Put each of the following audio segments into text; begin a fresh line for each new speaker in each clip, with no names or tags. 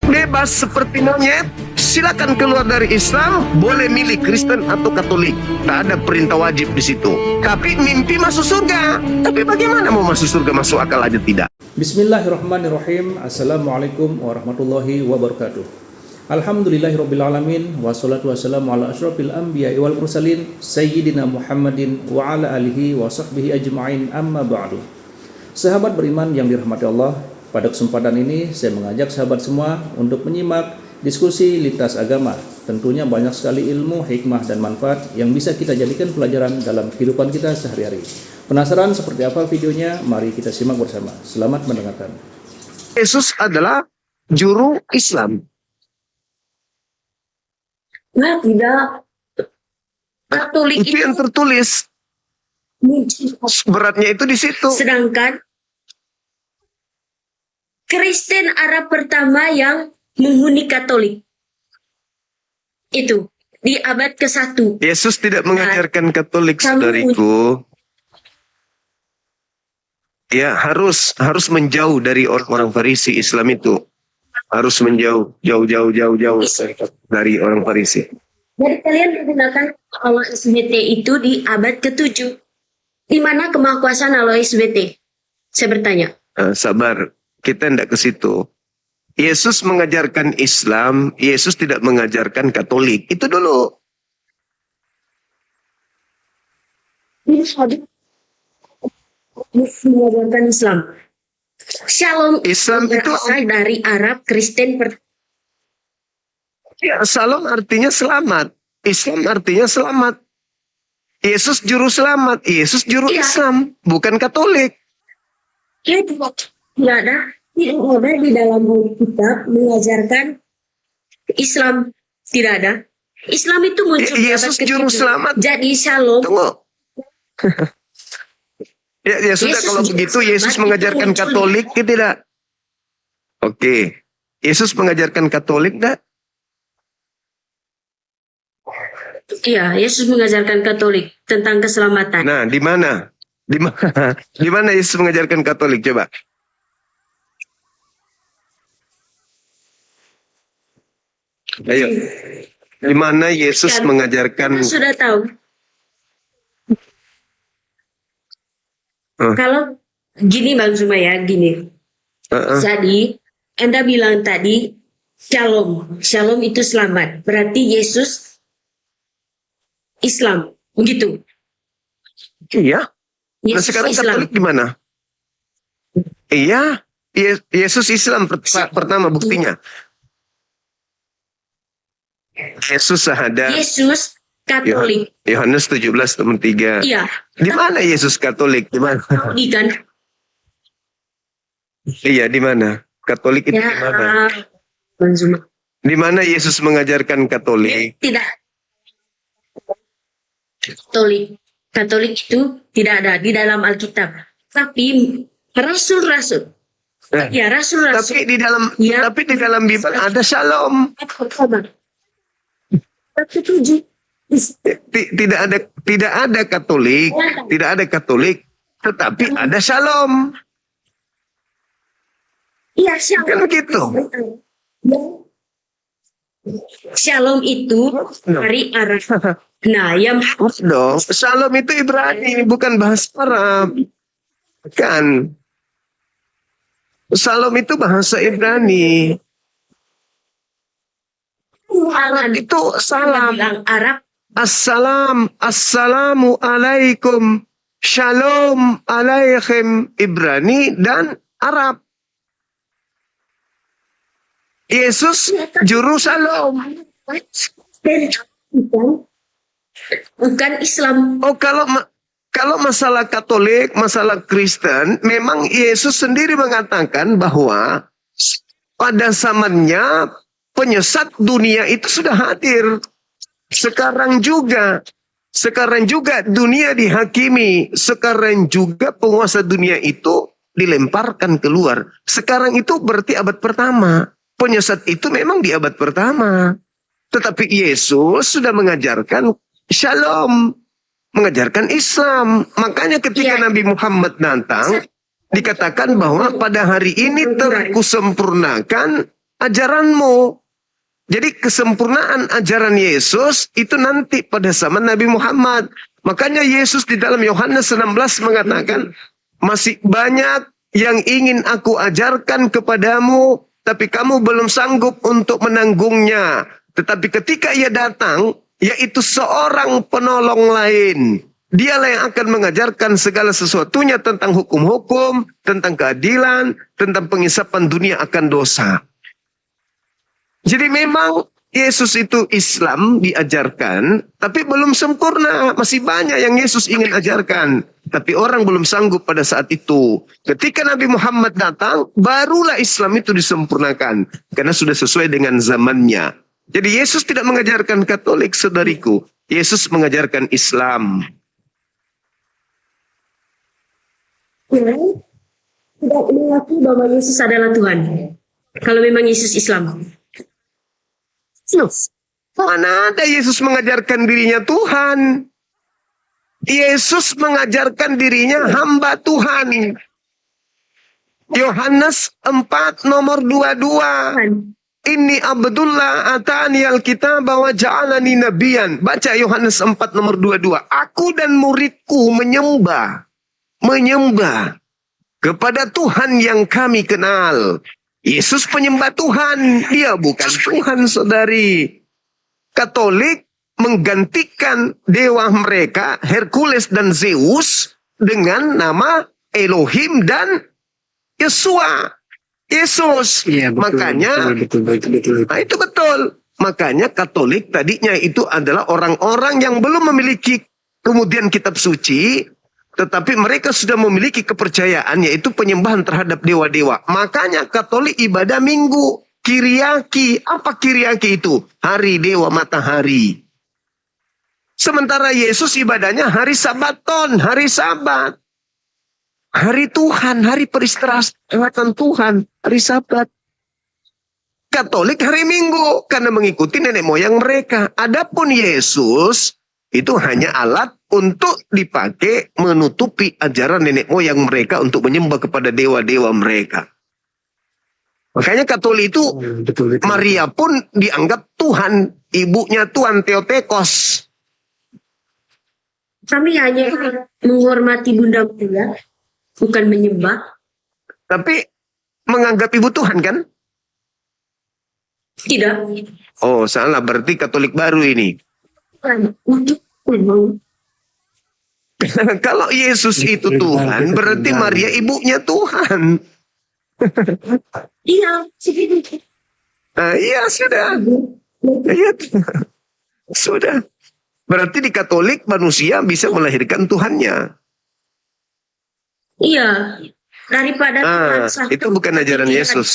bebas seperti monyet. Silakan keluar dari Islam, boleh milih Kristen atau Katolik. Tak ada perintah wajib di situ. Tapi mimpi masuk surga. Tapi bagaimana mau masuk surga, masuk akal aja tidak.
Bismillahirrahmanirrahim. Assalamualaikum warahmatullahi wabarakatuh. Alhamdulillahirrabbilalamin. Wassalatu wassalamu ala asyrafil anbiya wal mursalin Sayyidina Muhammadin wa ala alihi wa sahbihi ajma'in, amma ba'du. Sahabat beriman yang dirahmati Allah, pada kesempatan ini saya mengajak sahabat semua untuk menyimak diskusi lintas agama. Tentunya banyak sekali ilmu, hikmah, dan manfaat yang bisa kita jadikan pelajaran dalam kehidupan kita sehari-hari. Penasaran seperti apa videonya? Mari kita simak bersama. Selamat mendengarkan.
Yesus adalah juru Islam.
Nah, tidak. Katolik
Itu yang tertulis. Beratnya itu di situ.
Sedangkan Kristen Arab pertama yang menghuni Katolik itu di abad ke-1.
Yesus tidak mengajarkan Katolik, saudariku. Ya, harus menjauh dari orang-orang Farisi. Islam itu harus menjauh, jauh dari orang Farisi.
Jadi kalian menggunakan Allah SWT itu di abad ke-7. Di mana kemahakuasaan Allah SWT? Saya bertanya.
Sabar, kita tidak ke situ. Yesus mengajarkan Islam, Yesus tidak mengajarkan Katolik. Itu dulu.
Mengajarkan Islam. Shalom
Islam itu
berasal dari Arab Kristen.
Ya, Shalom artinya selamat. Islam artinya selamat. Yesus juru selamat. Yesus juru Islam, bukan Katolik.
Ya, tidak ada di dalam Alkitab mengajarkan Islam. Tidak ada. Islam itu muncul di abad
Yesus
ke-7.
juru selamat.
Jadi Shalom.
Tunggu. Ya sudah,
Yesus
kalau begitu Yesus mengajarkan Katolik tidak? Oke. Yesus mengajarkan Katolik enggak?
Iya, Yesus mengajarkan Katolik tentang keselamatan.
Nah, di mana? Di mana Yesus mengajarkan Katolik, coba? Ayo. Di mana Yesus mengajarkan?
Kita sudah tahu. Kalau gini Bang Zuma gini. Jadi, Anda bilang tadi Shalom. Shalom itu selamat. Berarti Yesus Islam. Begitu.
Iya. Nah,
Yesus
sekarang
Islam.
Katolik gimana? Iya. Yesus Islam pertama buktinya. Yesus sahada.
Yesus Katolik.
Yohanes 17:3.
Iya.
Di mana Yesus Katolik? Di mana?
Di kan?
Iya, di mana? Katolik itu
Ya,
di mana?
Bang Zuma.
Di mana Yesus mengajarkan Katolik?
Tidak. Katolik itu tidak ada di dalam Alkitab. Tapi rasul-rasul. Ya, rasul-rasul.
Tapi di dalam Bible ada Shalom. Tidak ada Katolik, tetapi ada Shalom.
Iya, Shalom.
Kan begitu.
Shalom itu dari Arab. Nah, yang
dong. Shalom itu Ibrani, bukan bahasa Arab. Kan. Shalom itu bahasa Ibrani. Arab itu salam.
Arab.
Assalamu alaikum. Shalom alaikum. Ibrani dan Arab. Yesus juru Shalom.
Bukan Islam.
Oh, kalau masalah Katolik, masalah Kristen, memang Yesus sendiri mengatakan bahwa pada zamannya penyesat dunia itu sudah hadir. Sekarang juga dunia dihakimi. Sekarang juga penguasa dunia itu dilemparkan keluar. Sekarang itu berarti abad pertama. Penyesat itu memang di abad pertama. Tetapi Yesus sudah mengajarkan Shalom, mengajarkan Islam. Makanya ketika Nabi Muhammad datang, dikatakan bahwa pada hari ini terkusempurnakan ajaranmu. Jadi kesempurnaan ajaran Yesus itu nanti pada zaman Nabi Muhammad. Makanya Yesus di dalam Yohanes 16 mengatakan, masih banyak yang ingin aku ajarkan kepadamu, tapi kamu belum sanggup untuk menanggungnya. Tetapi ketika ia datang, yaitu seorang penolong lain, dialah yang akan mengajarkan segala sesuatunya tentang hukum-hukum, tentang keadilan, tentang pengisapan dunia akan dosa. Jadi memang Yesus itu Islam diajarkan, tapi belum sempurna. Masih banyak yang Yesus ingin ajarkan. Tapi orang belum sanggup pada saat itu. Ketika Nabi Muhammad datang, barulah Islam itu disempurnakan. Karena sudah sesuai dengan zamannya. Jadi Yesus tidak mengajarkan Katolik, saudariku. Yesus mengajarkan Islam.
Tidak mengaku bahwa Yesus adalah Tuhan. Kalau memang Yesus Islam.
Mana ada Yesus mengajarkan dirinya Tuhan? Yesus mengajarkan dirinya hamba Tuhan. Yohanes 4 nomor 22. Ini Abdullah atani alkitab wa ja'alani nabiyan. Baca Yohanes 4 nomor 22. Aku dan muridku menyembah kepada Tuhan yang kami kenal. Yesus penyembah Tuhan, dia bukan Tuhan, saudari. Katolik menggantikan dewa mereka, Hercules dan Zeus, dengan nama Elohim dan Yesua. Yesus.
Iya, betul,
Makanya,
betul.
nah itu betul. Makanya Katolik tadinya itu adalah orang-orang yang belum memiliki kemudian kitab suci, tetapi mereka sudah memiliki kepercayaan, yaitu penyembahan terhadap dewa-dewa. Makanya Katolik ibadah Minggu. Kiriaki. Apa Kiriaki itu? Hari dewa matahari. Sementara Yesus ibadahnya hari Sabaton, hari Sabat. Hari Tuhan, hari peristirahatan Tuhan, hari Sabat. Katolik hari Minggu, karena mengikuti nenek moyang mereka. Adapun Yesus, itu hanya alat untuk dipakai menutupi ajaran nenek moyang mereka untuk menyembah kepada dewa-dewa mereka. Makanya Katolik itu,
Betul.
Maria pun dianggap Tuhan, ibunya Tuhan Theotokos.
Kami hanya menghormati Bunda Maria, bukan menyembah.
Tapi menganggap ibu Tuhan kan?
Tidak.
Oh salah, berarti Katolik baru ini.
Untuk memang
Kalau Yesus itu Tuhan, berarti Maria ibunya Tuhan.
iya, seperti
Nah, iya sudah. Iya, sudah. Berarti di Katolik manusia bisa melahirkan Tuhannya.
iya. Daripada Tuhan satu,
Itu bukan ajaran
tidak.
Yesus.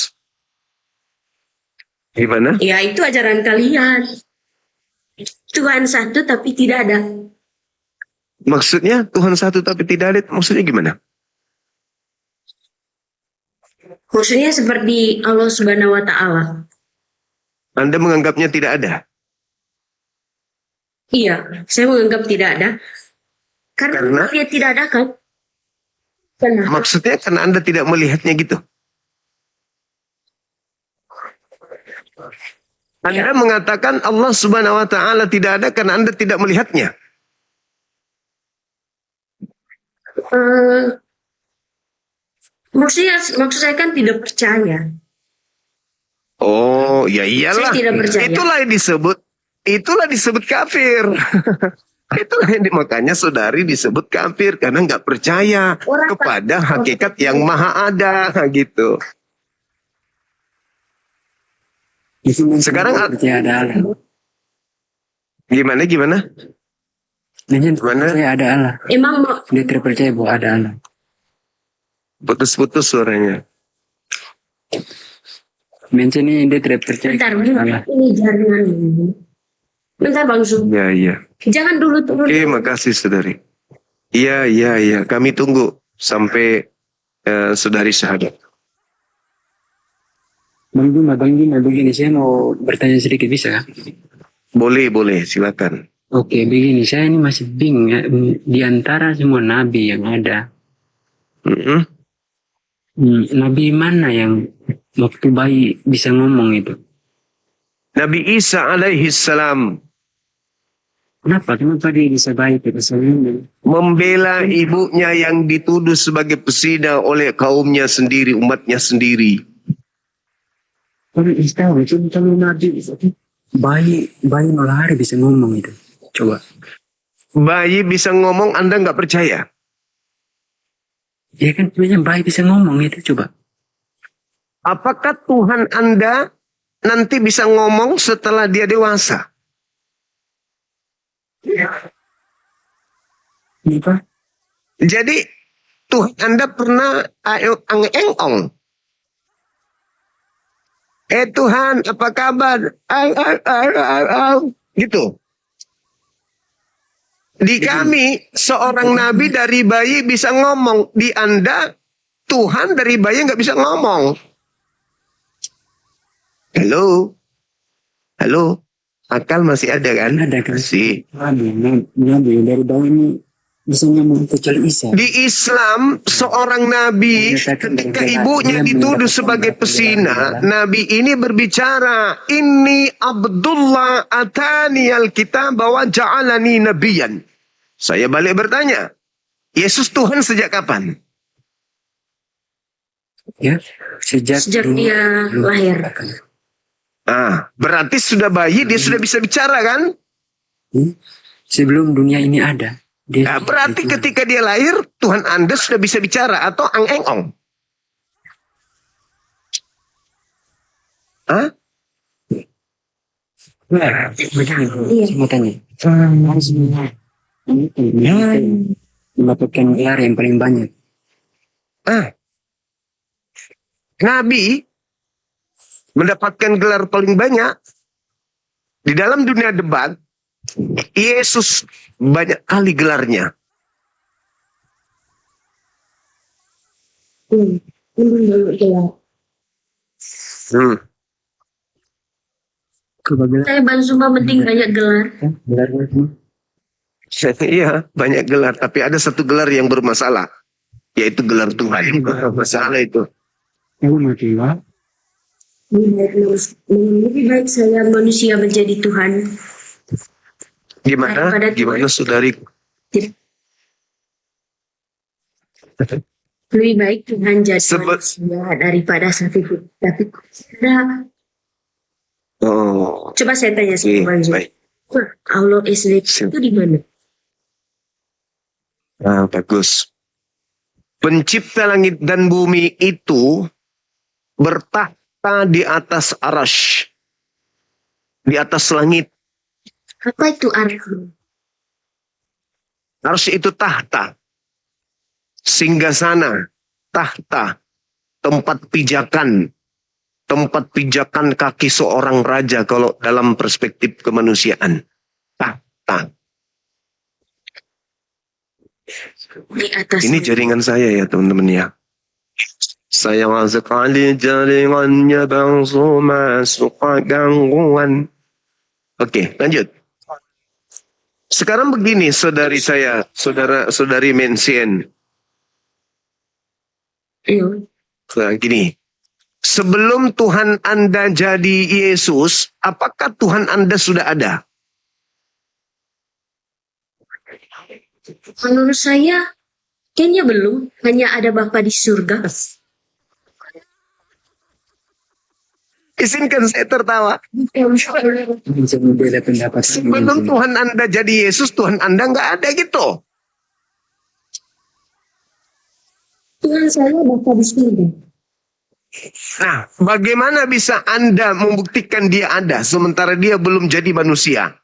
Gimana?
Ya, itu ajaran kalian. Tuhan satu tapi tidak ada.
Maksudnya Tuhan satu tapi tidak ada. Maksudnya gimana?
Maksudnya seperti Allah Subhanahu wa Ta'ala.
Anda menganggapnya tidak ada.
Iya, saya menganggap tidak ada. Karena dia tidak ada kan? Karena
Maksudnya karena Anda tidak melihatnya gitu. Anda mengatakan Allah Subhanahu wa Ta'ala tidak ada karena Anda tidak melihatnya.
maksud saya kan tidak percaya.
Oh, ya iyalah.
Saya tidak percaya.
Itulah disebut kafir. Itulah yang makanya saudari disebut kafir karena nggak percaya kepada hakikat yang maha ada gitu. Sekarang
percaya ada Allah.
Gimana?
Dia
Gimana?
percaya ada Allah.
Emang
Dia tidak percaya bahwa ada Allah.
Putus-putus suaranya.
Mention ini dia tidak percaya
bentar,
kepada Allah.
ini jaringan. Bentar Bang Su.
Iya.
Jangan dulu turun.
Oke, makasih saudari. Iya. Kami tunggu sampai saudari syahadat.
Bang Juma, begini saya mau bertanya sedikit bisa?
Boleh, silakan.
Oke, begini saya ini masih bingung ya, di antara semua nabi yang ada,
Mm-mm.
Nabi mana yang waktu bayi bisa ngomong itu?
Nabi Isa alaihi salam
Kenapa dia bisa bayi bisa ngomong?
membela ibunya yang dituduh sebagai pesina oleh kaumnya sendiri, umatnya sendiri.
Kalau tahu itu kalau Nabi bayi malahari bisa ngomong itu. Coba.
Bayi bisa ngomong, Anda nggak percaya?
Ya kan sebenarnya bayi bisa ngomong itu, coba.
Apakah Tuhan Anda nanti bisa ngomong setelah dia dewasa?
Apa?
Jadi Tuhan Anda pernah ang-eng-ong. Tuhan, apa kabar? Gitu. Di kami, seorang nabi dari bayi bisa ngomong. Di Anda, Tuhan dari bayi nggak bisa ngomong. Halo? Halo? Akal masih ada kan?
Ada kan?
Masih.
Nabi dari bayi ini bisa ngomong kecuali Isa.
Di Islam, seorang nabi ketika ibunya dituduh sebagai pesina, nabi ini berbicara, "Inni Abdullah atani al-kitab wa ja'alani nabiyan." Saya balik bertanya, Yesus Tuhan sejak kapan?
Ya, sejak
dia lahir.
Berarti sudah bayi dia sudah bisa bicara kan?
Sebelum dunia ini ada.
Berarti ketika dia lahir, Tuhan Anda sudah bisa bicara atau ang-eng-ong?
Begini,
Iya.
saya mau tanya. Mendapatkan gelar yang paling banyak.
Nabi mendapatkan gelar paling banyak di dalam dunia debat. Yesus banyak kali gelarnya.
Saya Bansuma penting banyak gelar.
Iya, banyak gelar. Tapi ada satu gelar yang bermasalah. Yaitu gelar Tuhan. Masalah itu.
Lebih baik saya manusia menjadi Tuhan.
Gimana? Gimana saudari?
Lebih baik Tuhan jadi manusia daripada satu. Tapi coba saya tanya sama Bang Zul. Allah SD itu di mana?
Bagus. Pencipta langit dan bumi itu bertahta di atas arash. Di atas langit.
Apa itu arti?
Arash itu tahta. Singgasana. Tahta. Tempat pijakan. Tempat pijakan kaki seorang raja kalau dalam perspektif kemanusiaan. Tahta.
Di atas.
Ini jaringan saya ya teman-teman ya. Sayang sekali jaringannya bangsu masuk gangguan. Oke, lanjut. Sekarang begini saudari saya, saudari Mensien. Nah, gini. Sebelum Tuhan Anda jadi Yesus, apakah Tuhan Anda sudah ada?
Menurut saya, kayaknya belum. Hanya ada Bapa di surga.
Izinkan saya tertawa. Sebelum Tuhan Anda jadi Yesus, Tuhan Anda nggak ada gitu.
Tuhan saya Bapa di surga.
Nah, bagaimana bisa Anda membuktikan dia ada sementara dia belum jadi manusia?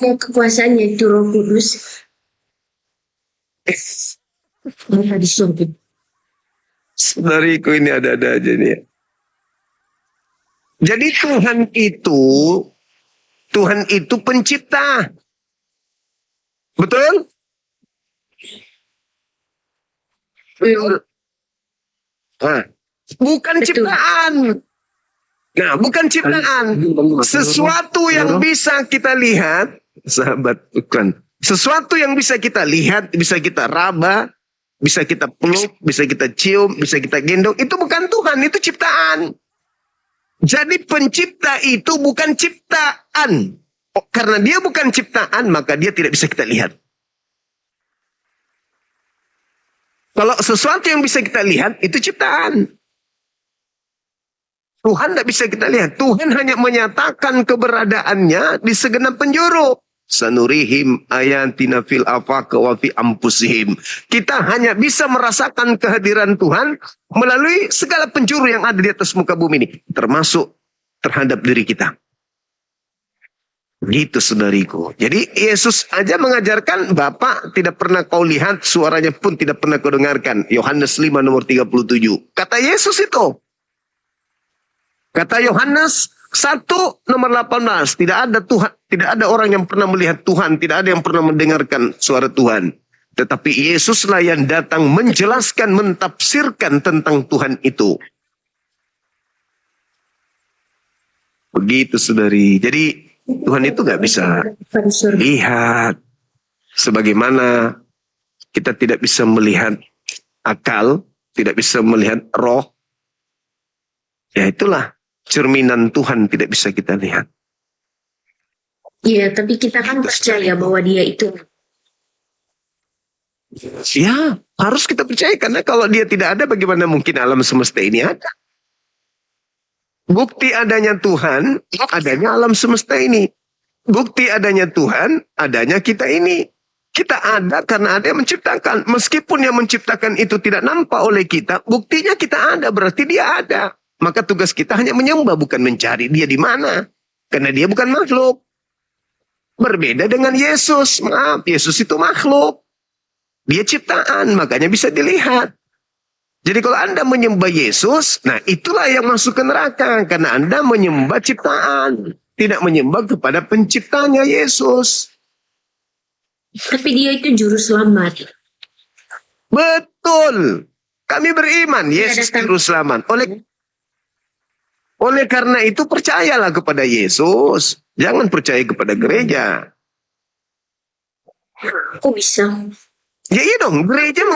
Kekuasaannya itu Roh Kudus. Bapa di surga.
Saudariku ini ada-ada aja nih. Jadi Tuhan itu pencipta. Betul? Nah, bukan ciptaan. Nah, bukan ciptaan. Sesuatu yang bisa kita lihat, sahabat, bukan. Sesuatu yang bisa kita lihat, bisa kita raba, bisa kita peluk, bisa kita cium, bisa kita gendong, itu bukan Tuhan, itu ciptaan. Jadi pencipta itu bukan ciptaan. Oh, karena dia bukan ciptaan, maka dia tidak bisa kita lihat. Kalau sesuatu yang bisa kita lihat, itu ciptaan. Tuhan tidak bisa kita lihat. Tuhan hanya menyatakan keberadaannya di segenap penjuru. Sanurihim ayatina fil afaq wa fi anfusihim. Kita hanya bisa merasakan kehadiran Tuhan melalui segala penjuru yang ada di atas muka bumi ini, termasuk terhadap diri kita. Gitu saudariku. Jadi Yesus aja mengajarkan, Bapak tidak pernah kau lihat, suaranya pun tidak pernah kau dengarkan. Yohanes 5 nomor 37. Kata Yesus itu. Kata Yohanes 1 nomor 18, tidak ada Tuhan, tidak ada orang yang pernah melihat Tuhan, tidak ada yang pernah mendengarkan suara Tuhan. Tetapi Yesuslah yang datang menjelaskan, mentafsirkan tentang Tuhan itu. Begitu saudari. Jadi Tuhan itu gak bisa lihat. Sebagaimana kita tidak bisa melihat akal, tidak bisa melihat roh. Ya itulah. Cerminan Tuhan tidak bisa kita lihat.
Iya, tapi kita kan percaya bahwa dia itu.
Ya, harus kita percaya. Karena kalau dia tidak ada, bagaimana mungkin alam semesta ini ada? Bukti adanya Tuhan, adanya alam semesta ini. Bukti adanya Tuhan, adanya kita ini. Kita ada karena ada yang menciptakan. Meskipun yang menciptakan itu tidak nampak oleh kita, buktinya kita ada, berarti dia ada. Maka tugas kita hanya menyembah, bukan mencari dia di mana. Karena dia bukan makhluk. Berbeda dengan Yesus. Maaf, Yesus itu makhluk. Dia ciptaan, makanya bisa dilihat. Jadi kalau Anda menyembah Yesus, nah itulah yang masuk ke neraka. Karena Anda menyembah ciptaan. Tidak menyembah kepada penciptanya Yesus.
Tapi dia itu juru selamat.
Betul. Kami beriman, Yesus juru selamat. Oleh karena itu percayalah kepada Yesus. Jangan percaya kepada gereja.
Kok bisa?
Ya iya dong, gereja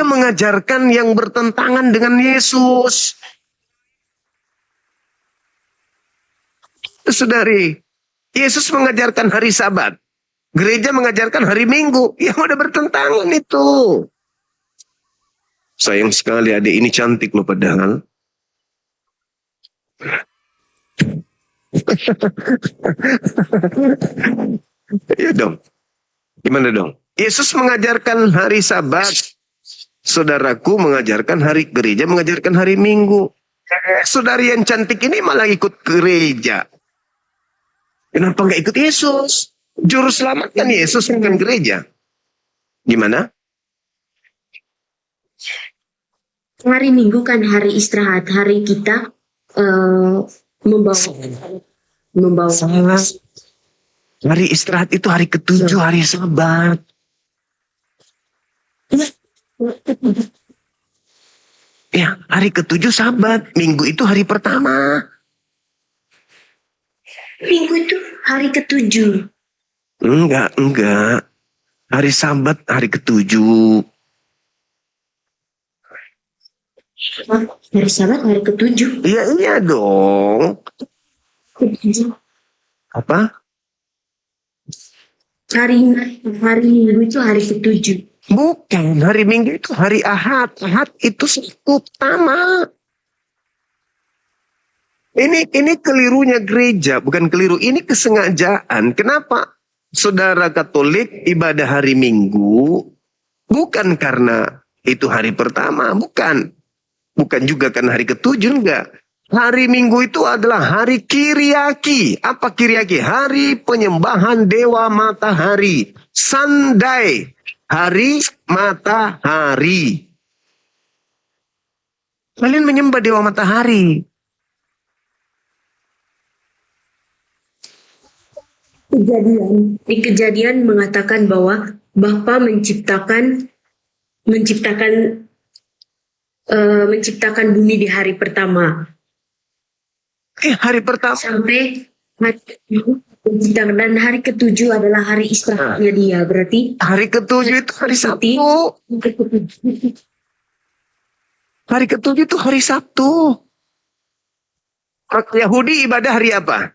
mengajarkan yang bertentangan dengan Yesus. Saudari, Yesus mengajarkan hari Sabat. Gereja mengajarkan hari Minggu. Yang udah bertentangan itu. Sayang sekali adik ini cantik loh padahal. Iya dong. Gimana dong? Yesus mengajarkan hari Sabat. Saudaraku mengajarkan hari gereja, mengajarkan hari Minggu. Saudari yang cantik ini malah ikut gereja. Kenapa nggak ikut Yesus? Juru selamat kan Yesus, bukan gereja. Gimana?
Hari Minggu kan hari istirahat, hari kita membawa
Hari istirahat itu hari ke-7, hari Sabat. Ya, hari ke-7 Sabat. Minggu itu hari pertama.
Minggu itu hari ke-7.
Enggak. Hari Sabat hari ke-7.
Hari Sabat hari ke-7.
Iya dong. Apa?
Hari Minggu itu hari ke-7.
Bukan, hari Minggu itu hari Ahad. Ahad itu Sabtu pertama. Ini kelirunya gereja, bukan keliru. Ini kesengajaan. Kenapa saudara Katolik ibadah hari Minggu? Bukan karena itu hari pertama, bukan. Bukan juga karena hari ke-7, enggak. Hari Minggu itu adalah hari Kiriaki. Apa Kiriaki? Hari penyembahan Dewa Matahari. Sunday. Hari Matahari. Kalian menyembah Dewa Matahari.
Di Kejadian mengatakan bahwa Bapa menciptakan bumi di hari pertama.
Hari pertama.
Sampai Dan hari ketujuh adalah hari istirahatnya dia. Berarti
Hari ketujuh itu hari Sabtu. Hari ketujuh itu hari Sabtu. Maka Yahudi ibadah hari apa?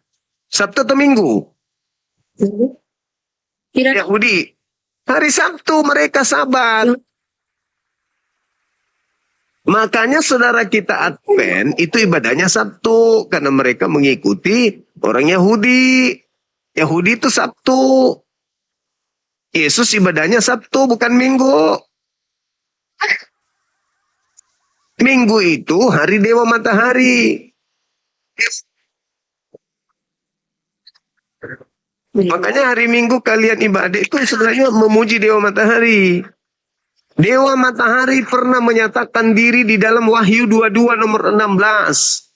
Sabtu atau Minggu?
tidak
Yahudi. Hari Sabtu mereka Sabat. Makanya saudara kita Advent itu ibadahnya Sabtu. Karena mereka mengikuti orang Yahudi. Yahudi itu Sabtu. Yesus ibadahnya Sabtu bukan Minggu. Minggu itu hari Dewa Matahari. Makanya hari Minggu kalian ibadah itu sebenarnya memuji Dewa Matahari. Dewa Matahari pernah menyatakan diri di dalam Wahyu 22 nomor 16.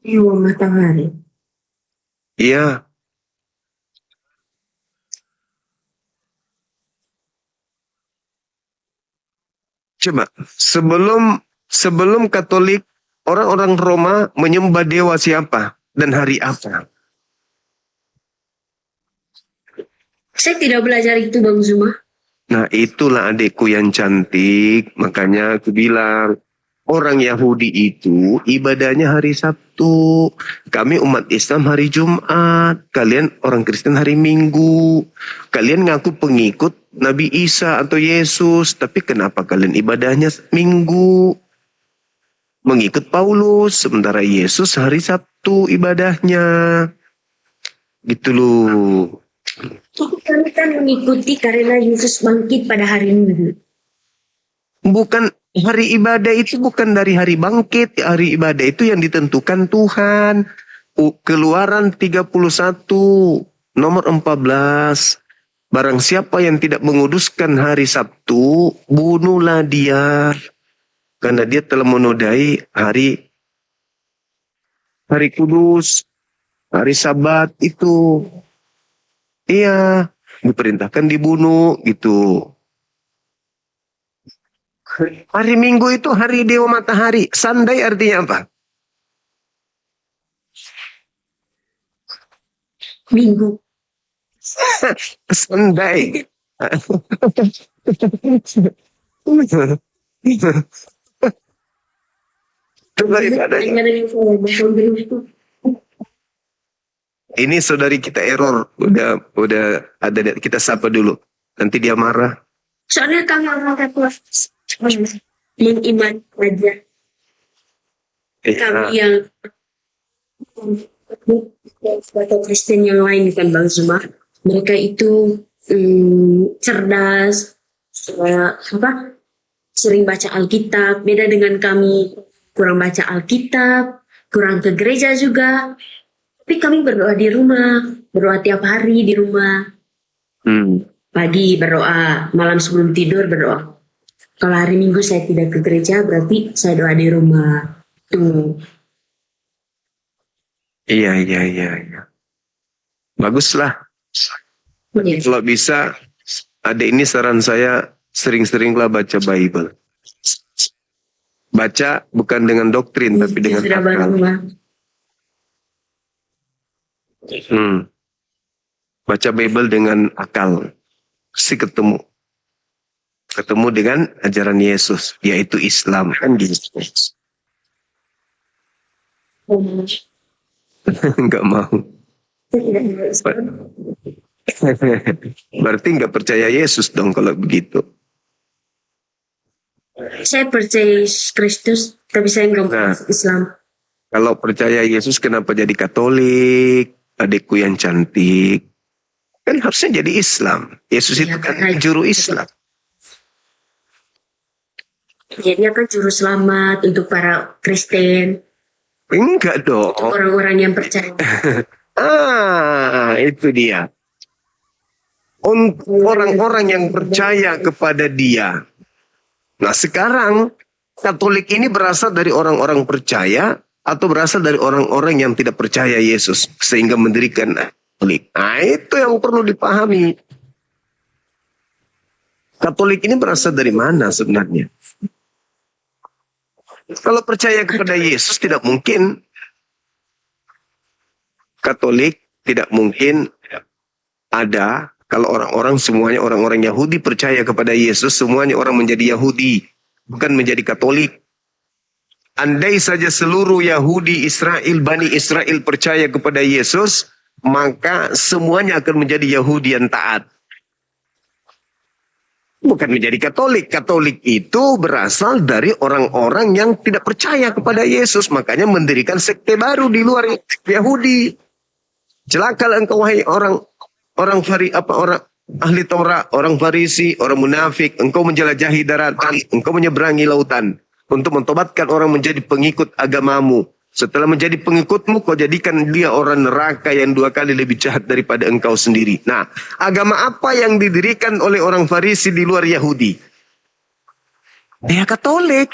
Dewa Matahari.
Iya. Coba sebelum Katolik, orang-orang Roma menyembah dewa siapa dan hari apa?
Saya tidak belajar itu Bang Zuma.
Nah, itulah adikku yang cantik. Makanya aku bilang, orang Yahudi itu ibadahnya hari Sabtu. Kami umat Islam hari Jumat. Kalian orang Kristen hari Minggu. Kalian ngaku pengikut Nabi Isa atau Yesus. Tapi kenapa kalian ibadahnya Minggu? Mengikut Paulus. Sementara Yesus hari Sabtu ibadahnya. Gitu loh.
Kami kan mengikuti karena Yesus bangkit pada hari Minggu.
Bukan, hari ibadah itu bukan dari hari bangkit. Hari ibadah itu yang ditentukan Tuhan. Keluaran 31 nomor 14. Barang siapa yang tidak menguduskan hari Sabtu, bunuhlah dia. Karena dia telah menodai hari kudus, hari Sabat itu. Iya, diperintahkan dibunuh gitu. Hari Minggu itu hari Dewa Matahari. Sunday artinya apa?
Minggu.
Sunday. Coba ibadahnya. Ini saudari kita error. Udah ada, kita sapa dulu. Nanti dia marah.
Soalnya kami orang Katolik mengiman aja. Kami yang atau Kristen yang lain kan Bang Zuma, mereka itu cerdas, sering baca Alkitab. Beda dengan kami, kurang baca Alkitab, kurang ke gereja juga. Tapi kami berdoa di rumah, berdoa tiap hari di rumah. Pagi berdoa, malam sebelum tidur berdoa. Kalau hari Minggu saya tidak ke gereja, berarti saya doa di rumah. Tuh.
Iya. Baguslah.
Ya.
Kalau bisa, ada ini saran saya, sering-seringlah baca Bible. Baca bukan dengan doktrin, tapi dengan
Sudah baru
akal.
rumah.
Baca Bible dengan akal. Pasti ketemu dengan ajaran Yesus, yaitu Islam, kan gitu. Enggak mau. Berarti enggak percaya Yesus dong kalau begitu.
Saya percaya Kristus, tapi saya nggak masuk Islam.
Kalau percaya Yesus kenapa jadi Katolik? Adikku yang cantik. Kan harusnya jadi Islam. Yesus itu kan juru Islam.
Jadi akan juru selamat untuk para Kristen.
Enggak dong.
Untuk orang-orang yang percaya.
Itu dia. Untuk orang-orang yang percaya kepada dia. Nah sekarang Katolik ini berasal dari orang-orang percaya atau berasal dari orang-orang yang tidak percaya Yesus sehingga mendirikan Katolik. Nah, itu yang perlu dipahami. Katolik ini berasal dari mana sebenarnya? Kalau percaya kepada Yesus tidak mungkin Katolik, tidak mungkin ada. Kalau orang-orang semuanya orang-orang Yahudi percaya kepada Yesus, semuanya orang menjadi Yahudi, bukan menjadi Katolik. Andai saja seluruh Yahudi Israel, Bani Israel percaya kepada Yesus, maka semuanya akan menjadi Yahudi yang taat. Bukan menjadi Katolik. Katolik itu berasal dari orang-orang yang tidak percaya kepada Yesus. Makanya mendirikan sekte baru di luar Yahudi. Celakalah engkau wahai orang ahli Taurat, orang Farisi, orang munafik. Engkau menjelajahi daratan, engkau menyeberangi lautan untuk mentobatkan orang menjadi pengikut agamamu. Setelah menjadi pengikutmu, kau jadikan dia orang neraka yang 2 kali lebih jahat daripada engkau sendiri. Nah, agama apa yang didirikan oleh orang Farisi di luar Yahudi? Ya, Katolik.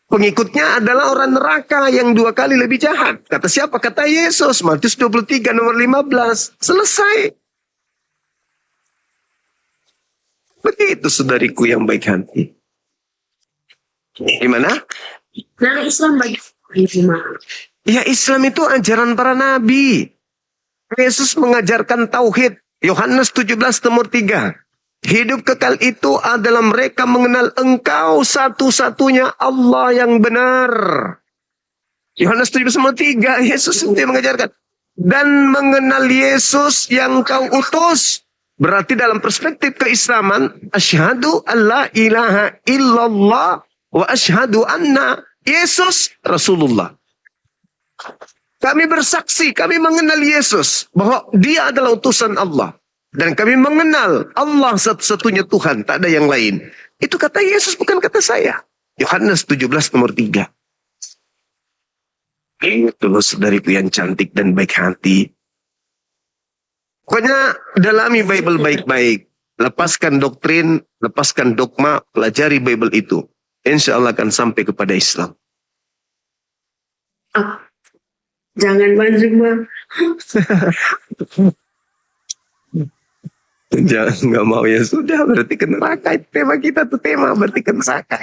Pengikutnya adalah orang neraka yang 2 kali lebih jahat. Kata siapa? Kata Yesus. Matius 23 nomor 15. Selesai. Begitu saudariku yang baik hati. Gimana?
Nah, Islam bagi rumah.
Ya, Islam itu ajaran para nabi. Yesus mengajarkan tauhid. Yohanes 17 nomor 3. Hidup kekal itu adalah mereka mengenal engkau satu-satunya Allah yang benar. Yohanes 17 nomor 3. Yesus itu yang mengajarkan. Dan mengenal Yesus yang kau utus. Berarti dalam perspektif keislaman, asyhadu alla ilaha illallah wa asyhadu anna Yesus Rasulullah. Kami bersaksi, kami mengenal Yesus bahwa dia adalah utusan Allah. Dan kami mengenal Allah satu-satunya Tuhan, tak ada yang lain. Itu kata Yesus, bukan kata saya. Yohanes 17 nomor 3. Itu loh saudariku yang cantik dan baik hati. Pokoknya dalami Bible baik-baik. Lepaskan doktrin, lepaskan dogma, pelajari Bible itu. Insya Allah akan sampai kepada Islam.
Ah, jangan banjir, Bang.
Jangan, nggak mau ya sudah, berarti ke neraka. Itu tema kita tuh, tema berarti ke neraka.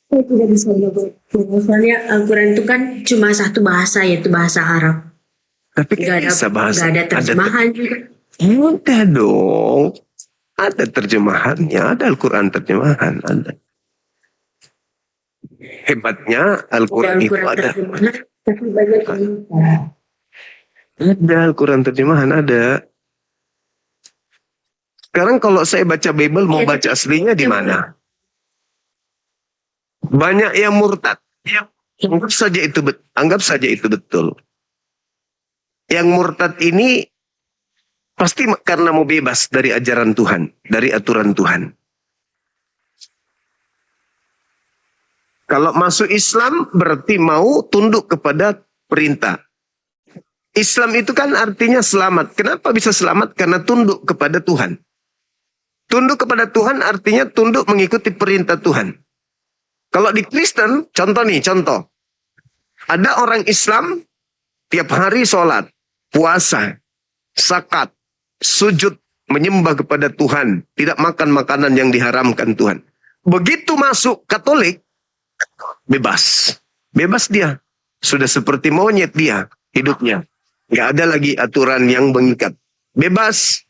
Saya tidak bisa belajar. Soalnya Al-Quran itu kan cuma satu bahasa, yaitu bahasa Arab.
Tapi kan bisa bahasa.
Gak ada terjemahan juga.
Udah dong. Ada terjemahannya, ada Al-Quran terjemahan, ada. Hebatnya Al-Quran itu ada.
Tapi banyak yang
Ada Al-Quran terjemahan, ada. Sekarang kalau saya baca Bible, mau baca aslinya di mana? Banyak yang murtad. Anggap saja itu betul. Yang murtad ini pasti karena mau bebas dari ajaran Tuhan, dari aturan Tuhan. Kalau masuk Islam berarti mau tunduk kepada perintah. Islam itu kan artinya selamat. Kenapa bisa selamat? Karena tunduk kepada Tuhan. Tunduk kepada Tuhan artinya tunduk mengikuti perintah Tuhan. Kalau di Kristen, contoh. Ada orang Islam tiap hari sholat, puasa, zakat, sujud, menyembah kepada Tuhan. Tidak makan makanan yang diharamkan Tuhan. Begitu masuk Katolik, bebas. Bebas dia. Sudah seperti monyet dia hidupnya. Nggak ada lagi aturan yang mengikat. Bebas.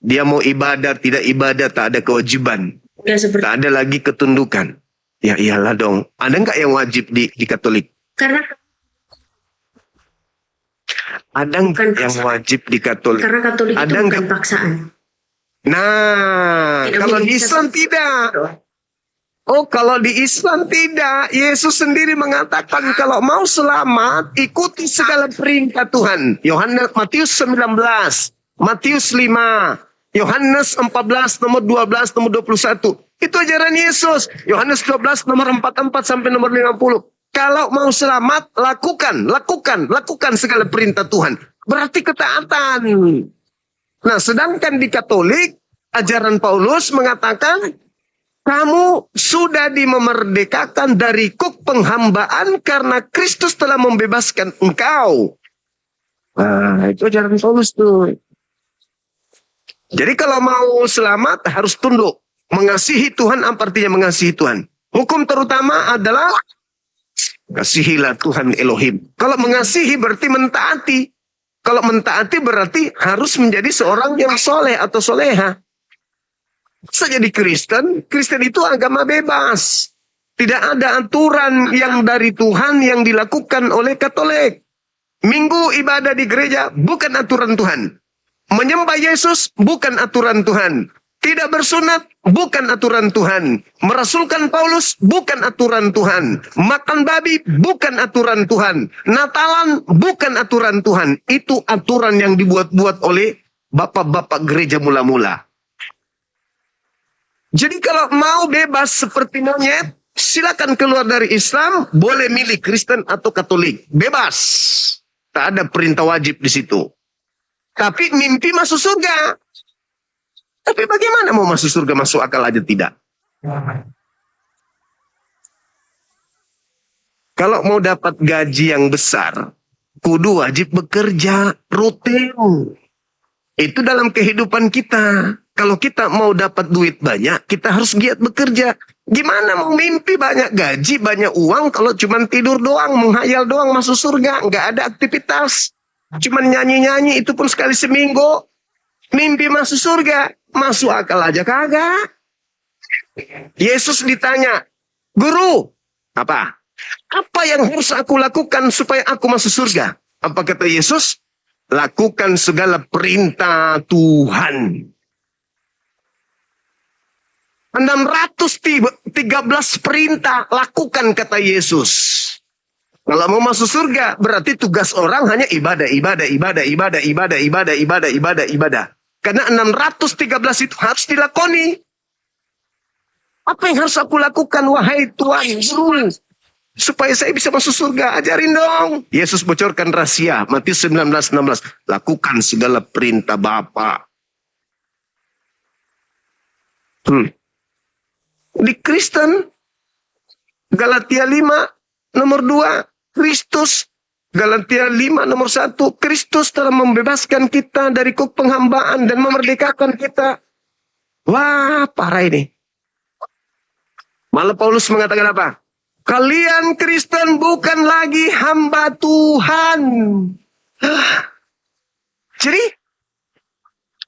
Dia mau ibadah, tidak ibadah, tak ada kewajiban. Tak ada lagi ketundukan. Ya iyalah dong. Ada nggak yang wajib di Katolik?
karena
Ada nggak yang wajib di Katolik?
karena Katolik itu
Ada
bukan
nggak?
paksaan.
Nah,
Tidak
kalau
boleh
di
bisa
Islam tidak. Oh, kalau di Islam tidak. Yesus sendiri mengatakan kalau mau selamat, ikuti segala perintah Tuhan. Matius 19, Matius 5, Yohanes 14, nomor 12, nomor 21. Itu ajaran Yesus. Yohanes 12, nomor 44 sampai nomor 50. Kalau mau selamat, lakukan segala perintah Tuhan. Berarti ketaatan. Nah, sedangkan di Katolik, ajaran Paulus mengatakan, Kamu sudah dimerdekakan dari kuk penghambaan karena Kristus telah membebaskan engkau. Nah, itu ajaran Paulus tuh. Jadi kalau mau selamat harus tunduk. Mengasihi Tuhan apa artinya mengasihi Tuhan? Hukum terutama adalah kasihilah Tuhan Elohim. Kalau mengasihi berarti mentaati. Kalau mentaati berarti harus menjadi seorang yang soleh atau soleha. Jadi Kristen itu agama bebas. Tidak ada aturan yang dari Tuhan yang dilakukan oleh Katolik. Minggu ibadah di gereja bukan aturan Tuhan. Menyembah Yesus bukan aturan Tuhan. Tidak bersunat bukan aturan Tuhan. Merasulkan Paulus bukan aturan Tuhan. Makan babi bukan aturan Tuhan. Natalan bukan aturan Tuhan. Itu aturan yang dibuat-buat oleh bapak-bapak gereja mula-mula. Jadi kalau mau bebas seperti monyet, silakan keluar dari Islam, boleh milih Kristen atau Katolik. Bebas. Tak ada perintah wajib di situ. Tapi mimpi masuk surga. Tapi bagaimana mau masuk surga, masuk akal aja tidak. Kalau mau dapat gaji yang besar, kudu wajib bekerja rutin. Itu dalam kehidupan kita. Kalau kita mau dapat duit banyak, kita harus giat bekerja. Gimana mau mimpi banyak gaji, banyak uang, kalau cuma tidur doang, menghayal doang masuk surga, nggak ada aktivitas. Cuma nyanyi-nyanyi, itu pun sekali seminggu. Mimpi masuk surga, masuk akal aja kagak. Yesus ditanya, Guru, apa? Apa yang harus aku lakukan supaya aku masuk surga? Apa kata Yesus? Lakukan segala perintah Tuhan. 613 perintah lakukan kata Yesus. Kalau mau masuk surga berarti tugas orang hanya ibadah. Karena 613 itu harus dilakoni. Apa yang harus aku lakukan wahai Tuhan Guru supaya saya bisa masuk surga? Ajarin dong. Yesus bocorkan rahasia Matius 19:16. Lakukan segala perintah Bapa. Di Kristen, Galatia 5 nomor 2, Kristus. Galatia 5 nomor 1, Kristus telah membebaskan kita dari kuk penghambaan dan memerdekakan kita. Wah, parah ini. Malah Paulus mengatakan apa? Kalian Kristen bukan lagi hamba Tuhan. Jadi,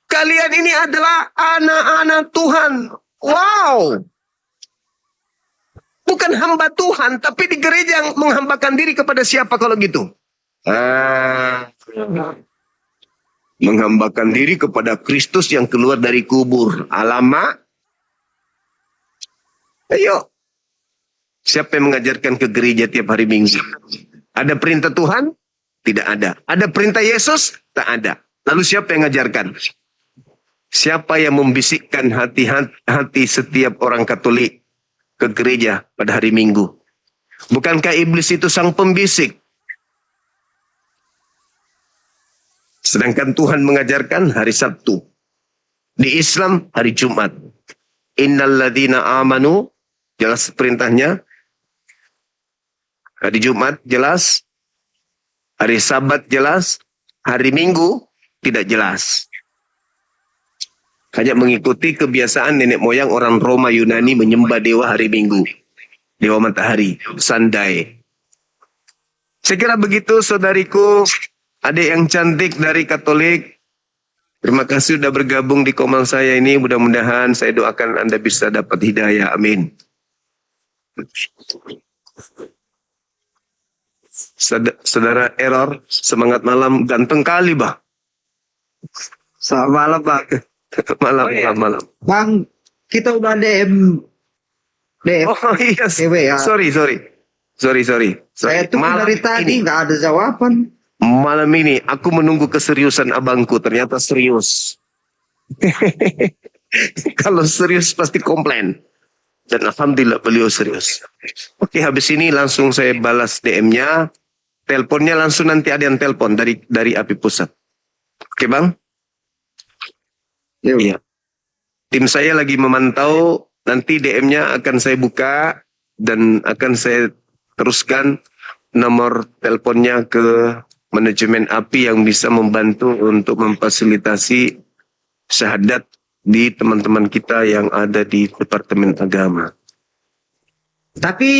kalian ini adalah anak-anak Tuhan. Wow. Bukan hamba Tuhan, tapi di gereja yang menghambakan diri kepada siapa kalau gitu? Menghambakan diri kepada Kristus yang keluar dari kubur. Alamak. Ayo. Siapa yang mengajarkan ke gereja tiap hari Minggu? Ada perintah Tuhan? Tidak ada. Ada perintah Yesus? Tak ada. Lalu siapa yang mengajarkan? Siapa yang membisikkan hati setiap orang Katolik ke gereja pada hari Minggu? Bukankah iblis itu sang pembisik? Sedangkan Tuhan mengajarkan hari Sabtu. Di Islam hari Jumat. Innalladzina amanu, jelas perintahnya. Hari Jumat jelas. Hari Sabat jelas. Hari Minggu tidak jelas. Hanya mengikuti kebiasaan nenek moyang orang Roma Yunani menyembah dewa hari Minggu. Dewa matahari, Sandai. Saya kira begitu saudariku, adik yang cantik dari Katolik. Terima kasih sudah bergabung di komal saya ini. Mudah-mudahan saya doakan Anda bisa dapat hidayah. Amin. Saudara Error, semangat malam. Ganteng kali, Bah.
Selamat malam, Pak.
Malam.
Bang, kita udah DM.
Oh iya,
Cewek ya.
sorry.
Saya tunggu
Malam
dari tadi
ini,
nggak ada jawaban.
malam ini aku menunggu keseriusan abangku. Ternyata serius. Kalau serius pasti komplain. Dan alhamdulillah beliau serius. Oke, habis ini langsung saya balas DM-nya. Teleponnya langsung nanti ada yang telepon dari API Pusat. Oke, Bang? Iya. Tim saya lagi memantau nanti DM-nya akan saya buka dan akan saya teruskan nomor teleponnya ke manajemen API yang bisa membantu untuk memfasilitasi syahadat di teman-teman kita yang ada di Departemen Agama.
Tapi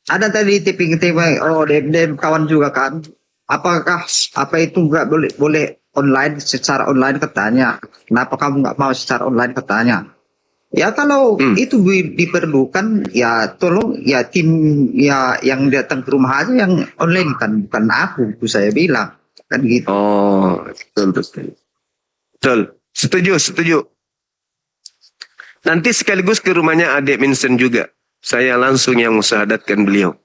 ada tadi tipping-tipping, oh DM kawan juga kan. Apakah apa itu nggak boleh online, secara online katanya? Kenapa kamu nggak mau secara online katanya? Ya kalau itu diperlukan, ya tolong ya tim ya yang datang ke rumah aja yang online kan, bukan aku saya bilang kan gitu.
Oh, betul. Setuju. Nanti sekaligus ke rumahnya adik Vincent juga. Saya langsung yang musyahadatkan beliau.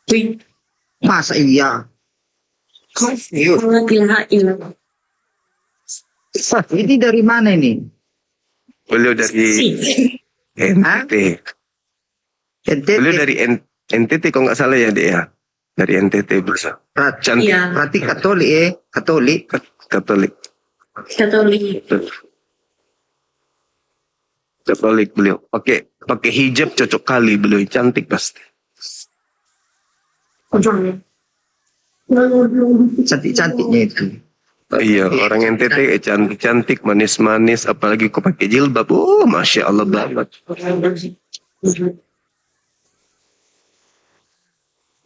Wih,
Masa iya? Serius?
la ilaha illallah.
Ini dari mana ini?
Beliau dari NTT.
NTT.
Beliau dari NTT kalau nggak salah ya, Dek ya. Dari NTT berusaha. Cantik.
Iya.
Berarti Katolik Katolik.
Katolik.
Katolik.
Katolik beliau. Pakai hijab cocok kali beliau, cantik pasti.
Cantik-cantiknya itu.
Iya, orang NTT cantik-cantik, manis-manis, apalagi kau pakai jilbab. Oh, Masya Allah banget.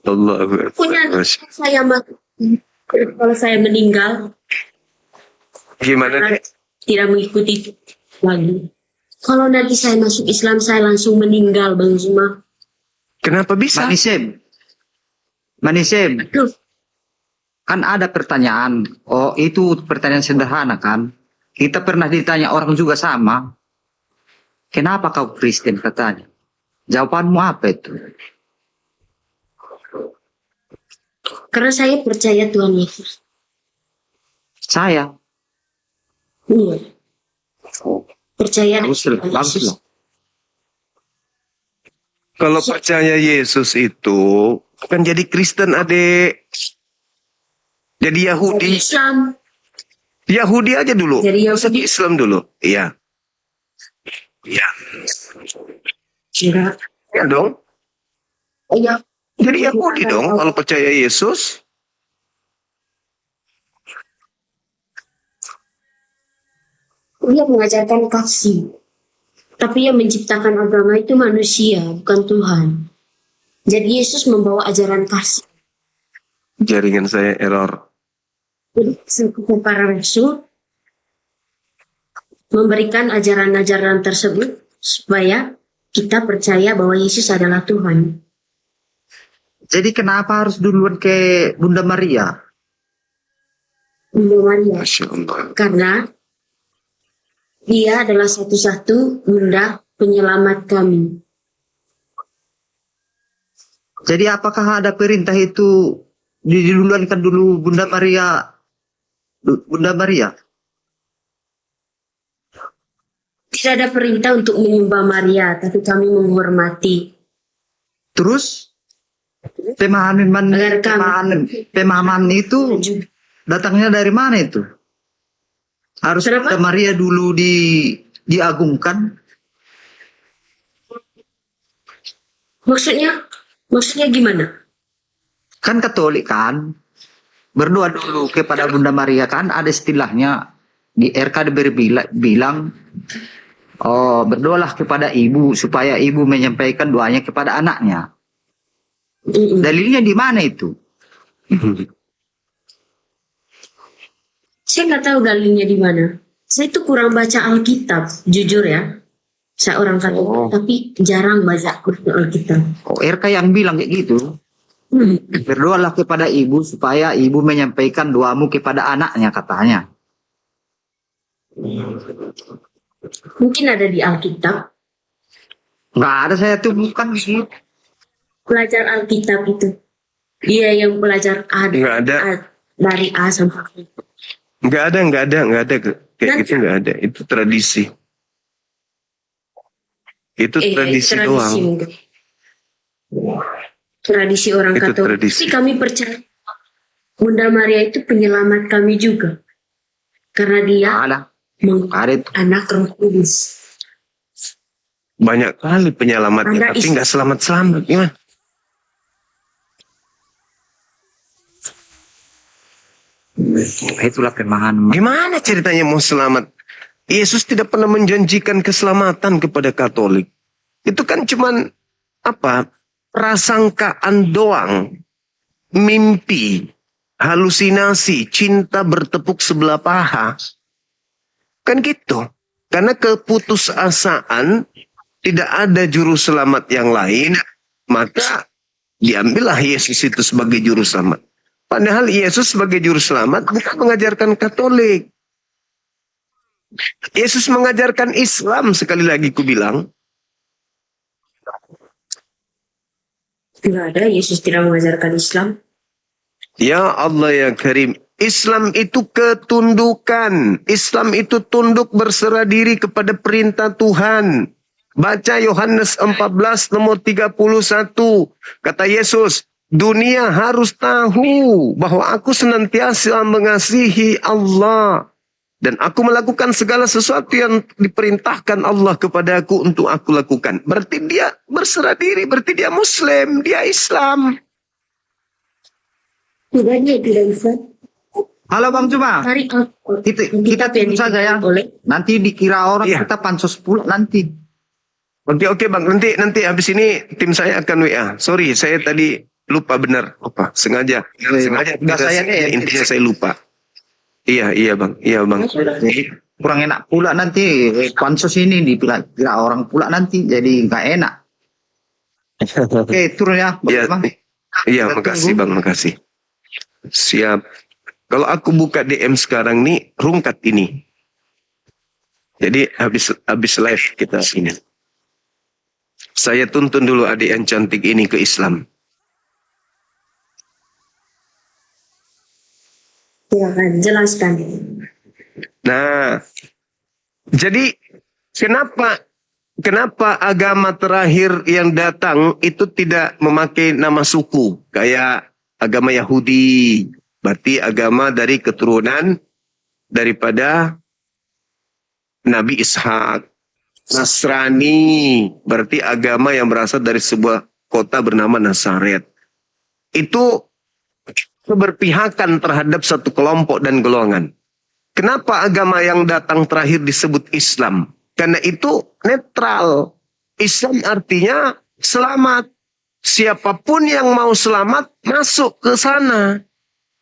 Allahu
Punya
Akbar.
kalau saya meninggal
Gimana, Dek?
tidak mengikuti lagi. Kalau nanti saya masuk Islam, saya langsung meninggal, Bang Zuma.
Kenapa bisa?
Manisem.
Aduh,
Kan ada pertanyaan. Oh, itu pertanyaan sederhana kan? Kita pernah ditanya orang juga sama. Kenapa kau Kristen katanya? Jawabanmu apa itu?
karena saya percaya Tuhan Yesus.
Saya.
Iya. Percaya
Bagus lah.
Kalau percaya Yesus itu bukan jadi Kristen, Adek. Jadi Yahudi.
Islam.
Yahudi aja dulu.
Jadi
Masa
Yahudi.
Islam dulu. Iya. Iya.
Enggak.
Ya dong.
Iya.
Jadi Yahudi dong kalau percaya Yesus.
Dia mengajarkan kasih. Tapi yang menciptakan agama itu manusia, bukan Tuhan. Jadi Yesus membawa ajaran kasih.
Jaringan saya error.
Jadi sepupu para rasul memberikan ajaran-ajaran tersebut supaya kita percaya bahwa Yesus adalah Tuhan.
Jadi kenapa harus duluan ke Bunda Maria?
Bunda Maria.
Masya Allah.
Karena dia adalah satu-satu bunda penyelamat kami.
Jadi apakah ada perintah itu diduluankan dulu Bunda Maria? Bunda Maria?
Tidak ada perintah untuk menyembah Maria, tapi kami menghormati.
Terus
Agar
pemahaman itu datangnya dari mana itu? Harus
Kenapa?
Bunda Maria dulu diagungkan?
Maksudnya gimana?
Kan Katolik kan? Berdoa dulu kepada Bunda Maria kan? Ada istilahnya di RK bilang, oh berdoalah kepada ibu supaya ibu menyampaikan doanya kepada anaknya. Dalilnya di mana itu?
Saya nggak tahu dalilnya di mana. Saya itu kurang baca Alkitab, jujur ya. Saya orang Katolik, tapi jarang baca Alkitab.
Oh, RK yang bilang kayak gitu. Berdoalah kepada ibu supaya ibu menyampaikan doamu kepada anaknya katanya.
Mungkin ada di Alkitab.
Nggak ada, saya tuh bukan gitu.
Pelajar Alkitab itu. Dia yang belajar
Nggak ada.
Dari A sampai Z.
Nggak ada. Kayak gitu nggak ada. Itu tradisi. Itu tradisi doang.
mungkin. Tradisi orang
Itu
Katolik.
tradisi.
Tapi kami percaya Bunda Maria itu penyelamat kami juga. Karena dia
Nggak ada. Nggak ada itu.
anak Roh Kudus.
Banyak kali penyelamatnya,
Anda
tapi nggak selamat-selamat. Gimana?
Itulah kelemahan.
Gimana ceritanya mau selamat? Yesus tidak pernah menjanjikan keselamatan kepada Katolik. Itu kan cuman apa? Prasangkaan doang. Mimpi, halusinasi, cinta bertepuk sebelah paha. Kan gitu. Karena keputusasaan tidak ada juru selamat yang lain, maka diambillah Yesus itu sebagai juru selamat. Padahal Yesus sebagai juru selamat bukan mengajarkan Katolik. Yesus mengajarkan Islam, sekali lagi ku bilang.
Tidak ada, Yesus tidak mengajarkan Islam.
Ya Allah ya Karim. Islam itu ketundukan. Islam itu tunduk berserah diri kepada perintah Tuhan. Baca Yohanes 14 nomor 31. Kata Yesus, dunia harus tahu bahwa aku senantiasa mengasihi Allah. Dan aku melakukan segala sesuatu yang diperintahkan Allah kepadaku untuk aku lakukan. Berarti dia berserah diri, berarti dia Muslim, dia Islam.
Tidak, dia tidak bisa.
Halo Bang Cuma.
Cari
Kita tunggu saja ya.
oleh
Nanti dikira orang
Iya.
kita pansos pula nanti.
Oke Bang, nanti habis ini tim saya akan WA. Sorry, saya tadi lupa benar. Lupa, sengaja. Sengaja.
Enggak, saya deh.
Intinya saya lupa. Iya Bang.
Jadi kurang enak pula nanti pansos ini dikira orang pula nanti jadi nggak enak. Oke, turun ya,
Iya,
Bang.
iya,
Kita
makasih
tunggu.
Bang, makasih. Siap. Kalau aku buka DM sekarang nih, rungkat ini. Jadi habis live kita ini. Saya tuntun dulu adik yang cantik ini ke Islam.
Silakan jelaskan.
Nah, jadi kenapa agama terakhir yang datang itu tidak memakai nama suku kayak agama Yahudi? Berarti agama dari keturunan daripada Nabi Ishak. Nasrani berarti agama yang berasal dari sebuah kota bernama Nazaret. Itu keberpihakan terhadap satu kelompok dan golongan. Kenapa agama yang datang terakhir disebut Islam? Karena itu netral. Islam artinya selamat. Siapapun yang mau selamat masuk ke sana.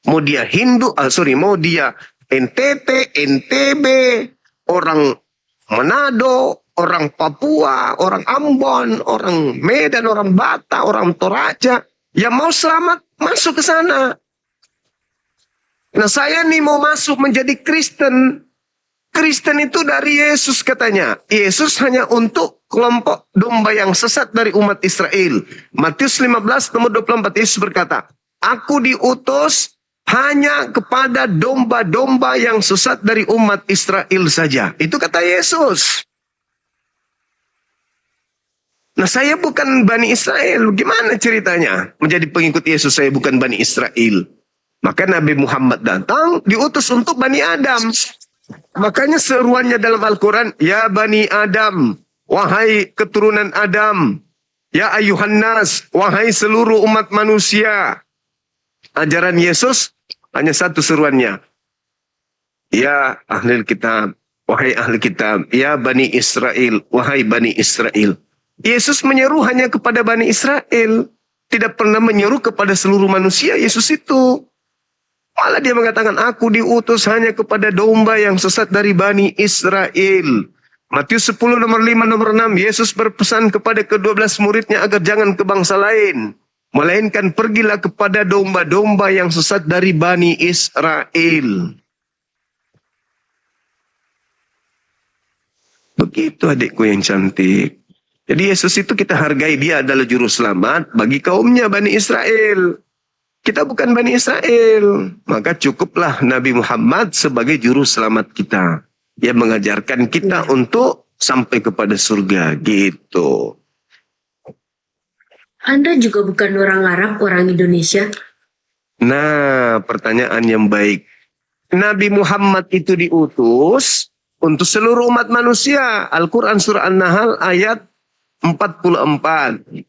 Mau dia Hindu, mau dia NTT, NTB, orang Manado, orang Papua, orang Ambon, orang Medan, orang Batak, orang Toraja. Yang mau selamat masuk ke sana. Nah saya nih mau masuk menjadi Kristen. Kristen itu dari Yesus katanya. Yesus hanya untuk kelompok domba yang sesat dari umat Israel. Matius 15 nomor 24 Yesus berkata, aku diutus hanya kepada domba-domba yang sesat dari umat Israel saja. Itu kata Yesus. Nah saya bukan Bani Israel. Gimana ceritanya? Menjadi pengikut Yesus saya bukan Bani Israel. Maka Nabi Muhammad datang diutus untuk Bani Adam. Makanya seruannya dalam Al-Quran, ya Bani Adam, wahai keturunan Adam, ya ayuhan nas, wahai seluruh umat manusia. Ajaran Yesus hanya satu seruannya. Ya ahli kitab, wahai ahli kitab, ya Bani Israel, wahai Bani Israel. Yesus menyeru hanya kepada Bani Israel. Tidak pernah menyeru kepada seluruh manusia Yesus itu. Malah dia mengatakan, aku diutus hanya kepada domba yang sesat dari Bani Israel. Matius 10 nomor 5 nomor 6. Yesus berpesan kepada ke-12 muridnya agar jangan ke bangsa lain. Melainkan pergilah kepada domba-domba yang sesat dari Bani Israel. Begitu adikku yang cantik. Jadi Yesus itu kita hargai, dia adalah juru selamat bagi kaumnya Bani Israel. Kita bukan Bani Israel. Maka cukuplah Nabi Muhammad sebagai juru selamat kita. Yang mengajarkan kita untuk sampai kepada surga. Gitu.
Anda juga bukan orang Arab, orang Indonesia.
Nah, pertanyaan yang baik. Nabi Muhammad itu diutus untuk seluruh umat manusia. Al-Quran surah An-Nahl ayat 44.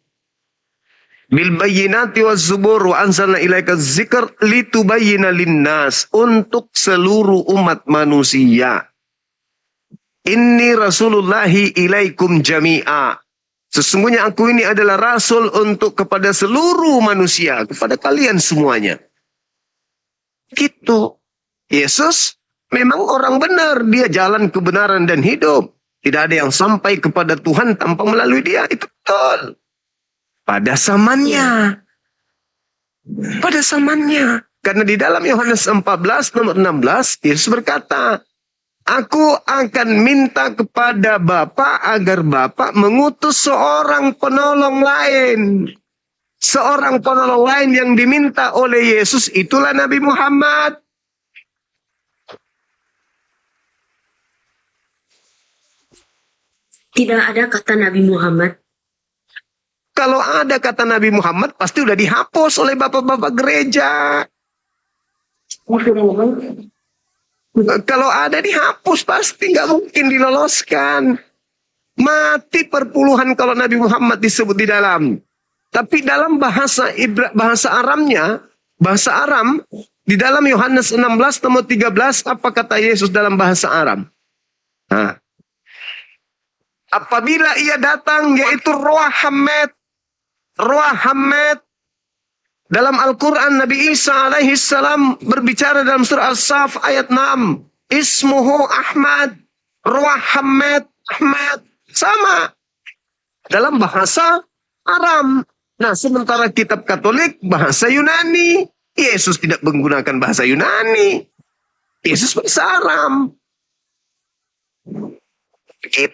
Bil bayyinati waz zubur wa anzalna ilaika dzikr litubayyana linnas, untuk seluruh umat manusia. Inni rasulullahi ilaikum jami'a. Sesungguhnya aku ini adalah rasul untuk kepada seluruh manusia, kepada kalian semuanya. Gitu. Yesus memang orang benar, dia jalan kebenaran dan hidup. Tidak ada yang sampai kepada Tuhan tanpa melalui dia, itu betul. Pada zamannya. Pada zamannya. Karena di dalam Yohanes 14 nomor 16, Yesus berkata, aku akan minta kepada Bapa agar Bapa mengutus seorang penolong lain. Seorang penolong lain yang diminta oleh Yesus itulah Nabi Muhammad.
Tidak ada kata Nabi Muhammad.
Kalau ada kata Nabi Muhammad pasti udah dihapus oleh bapak-bapak gereja. Kalau ada dihapus pasti nggak mungkin diloloskan. Mati perpuluhan kalau Nabi Muhammad disebut di dalam. Tapi dalam bahasa Aramnya, bahasa Aram, di dalam Yohanes 16 nomor 13, apa kata Yesus dalam bahasa Aram? Nah, apabila ia datang, yaitu Ruah Hamed. Ruah Hamed. Dalam Al-Quran, Nabi Isa alaihi salam berbicara dalam surah As-Saf ayat 6. Ismuhu Ahmad. Ruah Hamed. Ahmad. Sama. Dalam bahasa Aram. Nah, sementara kitab Katolik, bahasa Yunani. Yesus tidak menggunakan bahasa Yunani. Yesus bahasa Aram. Gitu.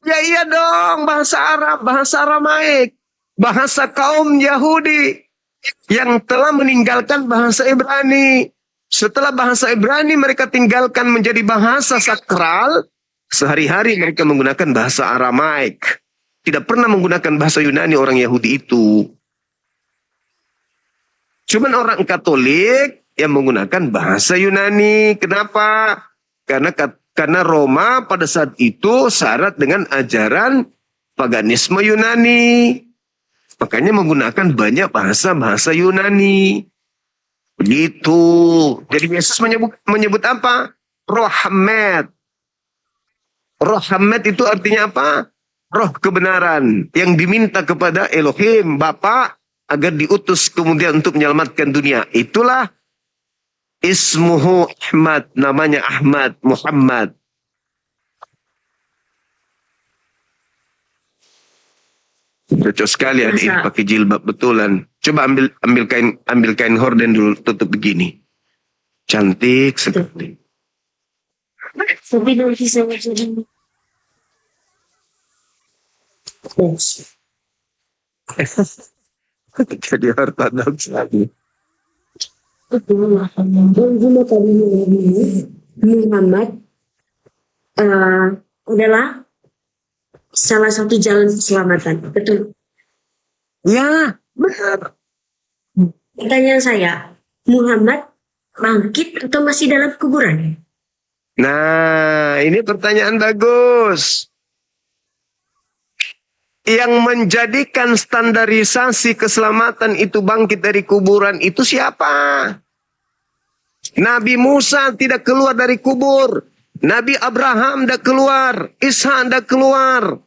Iya dong, bahasa Arab, bahasa Aramaik, bahasa kaum Yahudi yang telah meninggalkan bahasa Ibrani. Setelah bahasa Ibrani mereka tinggalkan menjadi bahasa sakral, sehari-hari mereka menggunakan bahasa Aramaik. Tidak pernah menggunakan bahasa Yunani orang Yahudi itu. Cuman orang Katolik yang menggunakan bahasa Yunani. Kenapa? Karena Roma pada saat itu syarat dengan ajaran paganisme Yunani. Makanya menggunakan banyak bahasa-bahasa Yunani. Begitu. Jadi Yesus menyebut apa? Roh Hamed. Roh Hamed itu artinya apa? Roh kebenaran yang diminta kepada Elohim, Bapa, agar diutus kemudian untuk menyelamatkan dunia. Itulah Ismuhu Ahmad, namanya Ahmad, Muhammad. Cocok sekali adik ini pakai jilbab betulan. Coba ambil kain horden dulu, tutup begini. Cantik sekali.
Tapi nanti saya jadi
Jadi harta sekali.
Muhammad adalah salah satu jalan keselamatan. Betul.
Ya, benar.
Pertanyaan saya, Muhammad bangkit atau masih dalam kuburan?
Nah, ini pertanyaan bagus. Yang menjadikan standarisasi keselamatan itu bangkit dari kuburan itu siapa? Nabi Musa tidak keluar dari kubur. Nabi Abraham tidak keluar. Ishak tidak keluar.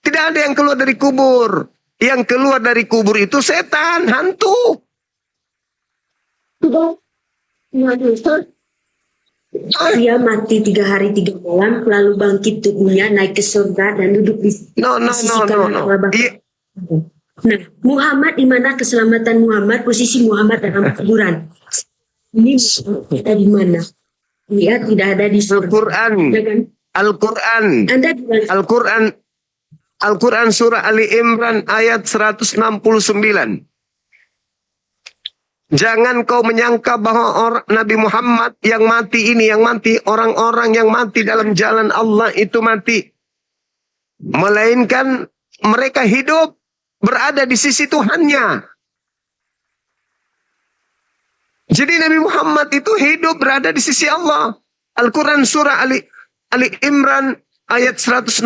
Tidak ada yang keluar dari kubur. Yang keluar dari kubur itu setan, hantu.
Dia mati 3 hari 3 malam, lalu bangkit tubuhnya naik ke surga dan duduk di
No.
sisi kanan Allah Bapa.
Iya.
Nah, Muhammad, di mana keselamatan Muhammad? Posisi Muhammad dalam kuburan. Ini ada di mana? Dia tidak ada di surga.
Al-Quran.
Jangan.
Al-Quran.
Anda bilang,
Al-Quran surah Ali Imran ayat 169. Jangan kau menyangka bahwa Nabi Muhammad yang mati ini, orang-orang yang mati dalam jalan Allah itu mati. Melainkan mereka hidup berada di sisi Tuhannya. Jadi Nabi Muhammad itu hidup berada di sisi Allah. Al-Quran surah Ali Imran ayat 169.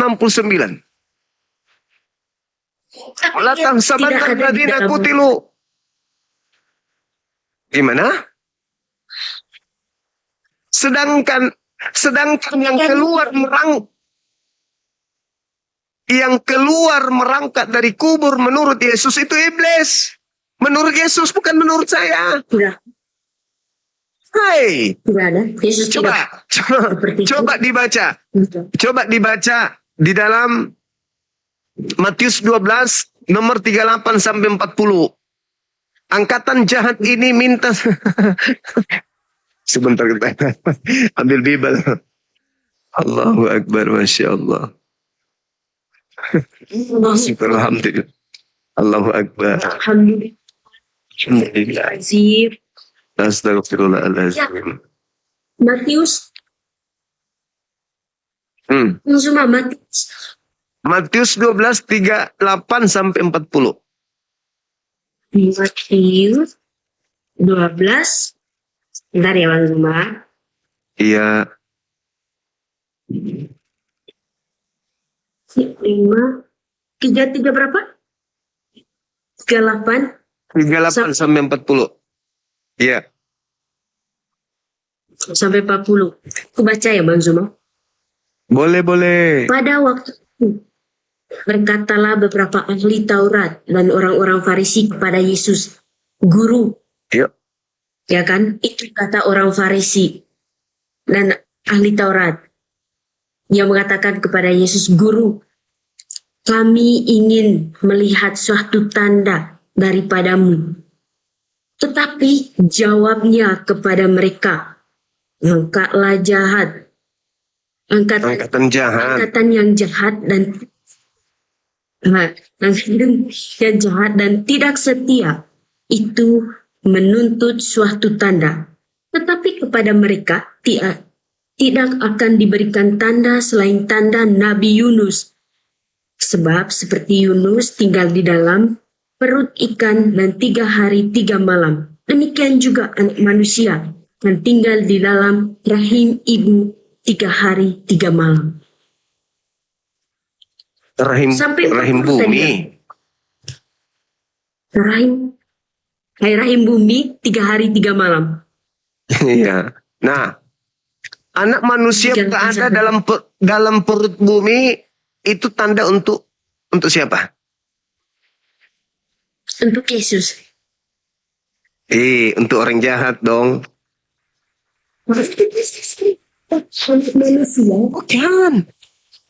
La
Tidak
tahsabanna
ada di
alladziina
dalam
qutilu. Gimana? Sedangkan yang keluar merangkak dari kubur menurut Yesus itu iblis. Menurut Yesus, bukan menurut saya.
tidak
Hai,
tidak ada. Yesus tidak seperti itu.
coba dibaca.
Betul.
Coba dibaca di dalam Matius 12 nomor 38 sampai 40. Angkatan jahat ini minta sebentar kita ambil Bible. Allahu Akbar, Masya Allah. Alhamdulillah. Allahu Akbar.
Alhamdulillah.
Alhamdulillah.
Azim.
Astagfirullahaladzim.
Matius. Semua Matius.
Matius 12, 38 sampai 40.
Matius 12. Bentar ya Bang Zuma.
Iya.
5. 3 berapa? 38.
38 sampai 40. Iya.
Sampai 40. Aku baca ya Bang Zuma.
Boleh.
Pada waktu itu berkatalah beberapa ahli Taurat dan orang-orang Farisi kepada Yesus, Guru.
Yuk.
Ya kan? Itu kata orang Farisi dan ahli Taurat. Yang mengatakan kepada Yesus, Guru, kami ingin melihat suatu tanda daripadamu. Tetapi jawabnya kepada mereka, angkatlah jahat.
Angkatan jahat.
Angkatan yang jahat dan tidak setia itu menuntut suatu tanda, tetapi kepada mereka tidak akan diberikan tanda selain tanda Nabi Yunus, sebab seperti Yunus tinggal di dalam perut ikan dan 3 hari 3 malam, demikian juga anak manusia yang tinggal di dalam rahim ibu 3 hari 3 malam.
Rahim bumi.
Rahim bumi 3 hari 3 malam.
Iya. Nah, anak manusia
Jangan
berada
sampai.
dalam perut bumi itu tanda untuk siapa?
Untuk Yesus.
Untuk orang jahat dong.
Manusia.
Bukan.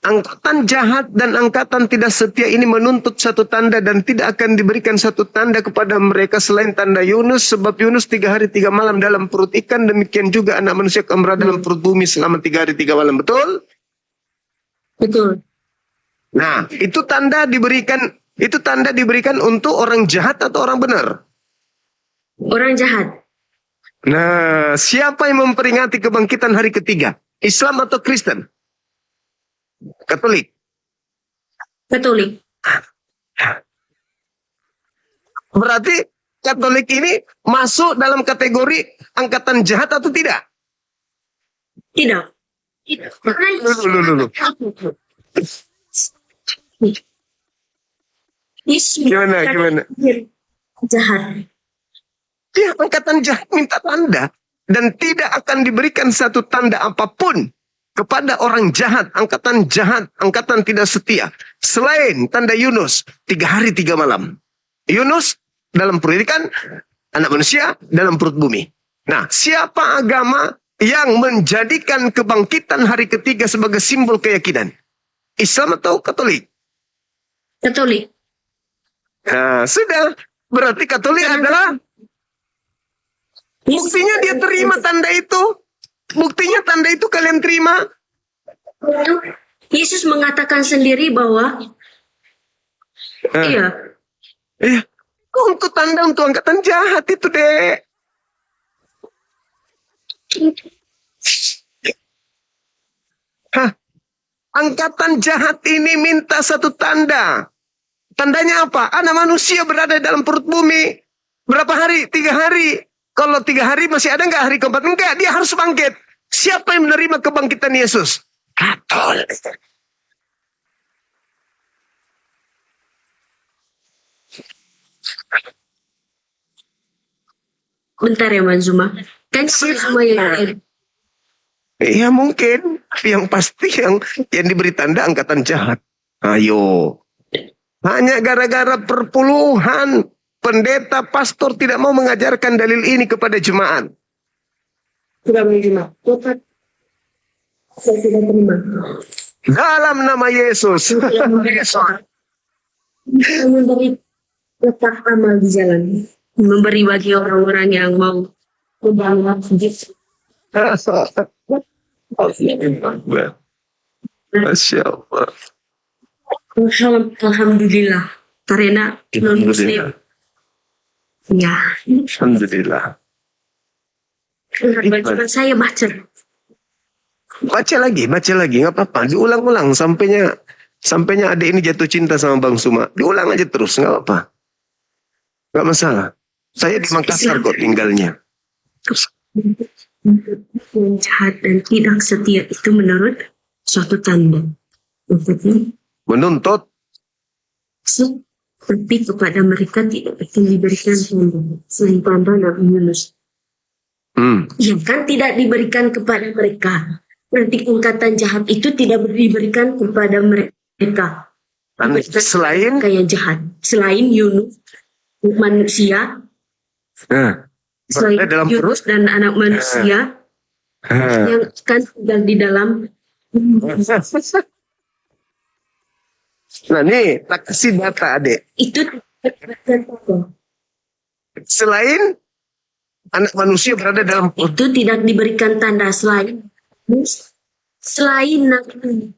Angkatan jahat dan angkatan tidak setia ini menuntut satu tanda dan tidak akan diberikan satu tanda kepada mereka selain tanda Yunus, sebab Yunus 3 hari 3 malam dalam perut ikan, demikian juga anak manusia akan berada dalam perut bumi selama 3 hari 3 malam. Betul?
Betul.
Nah, itu tanda diberikan untuk orang jahat atau orang benar?
Orang jahat.
Nah, siapa yang memperingati kebangkitan hari ketiga? Islam atau Kristen? Katolik.
Katolik.
Berarti Katolik ini masuk dalam kategori angkatan jahat atau tidak?
Tidak.
Loh.
Yesus.
Gimana?
Jahat.
Dia angkatan jahat minta tanda. Dan tidak akan diberikan satu tanda apapun kepada orang jahat, angkatan tidak setia. Selain tanda Yunus, 3 hari 3 malam. Yunus dalam perut ikan, anak manusia dalam perut bumi. Nah, siapa agama yang menjadikan kebangkitan hari ketiga sebagai simbol keyakinan? Islam atau Katolik?
Katolik.
Nah, sudah. Berarti Katolik adalah buktinya dia terima tanda itu. Buktinya tanda itu kalian terima.
Yesus mengatakan sendiri bahwa iya.
Untuk tanda untuk angkatan jahat itu, Dek. Angkatan jahat ini minta satu tanda. Tandanya apa? Anak manusia berada dalam perut bumi. Berapa hari? 3 hari. Kalau 3 hari masih ada nggak hari keempat? Enggak, dia harus bangkit. Siapa yang menerima kebangkitan Yesus? Katolik.
Bentar ya Manzuma. Kan semua yang
Ya mungkin. Yang pasti yang diberi tanda angkatan jahat. Ayo. Hanya gara-gara perpuluhan pendeta pastor tidak mau mengajarkan dalil ini kepada jemaat.
sudah menerima. Tuhan, saya sudah terima.
Dalam nama Yesus.
Saya memberi letak amal di jalan. Memberi bagi orang-orang yang mau membawa Yesus.
Masya Allah.
Alhamdulillah. Karena non-muslim. Ya.
Alhamdulillah.
Bagaimana saya baca.
Baca lagi, nggak apa-apa. Diulang-ulang sampainya adik ini jatuh cinta sama Bang Suma. Diulang aja terus, nggak apa-apa. Nggak masalah. Saya di Makassar kok tinggalnya.
Yang jahat dan tidak setia itu menurut suatu tanda. Untuknya,
Menuntut.
tapi kepada mereka tidak akan diberikan tanda selain tanda Nabi Yunus. Ya kan tidak diberikan kepada mereka. Nanti tingkatan jahat itu tidak diberikan kepada mereka.
Selain
Kayak jahat. Selain Yunus, manusia. Selain
dalam perut.
Yunus dan anak manusia yang kan tinggal di dalam.
Nah nih, tak kasih data adik.
Itu
Selain anak manusia berada dalam perut.
itu tidak diberikan tanda selain Nabi.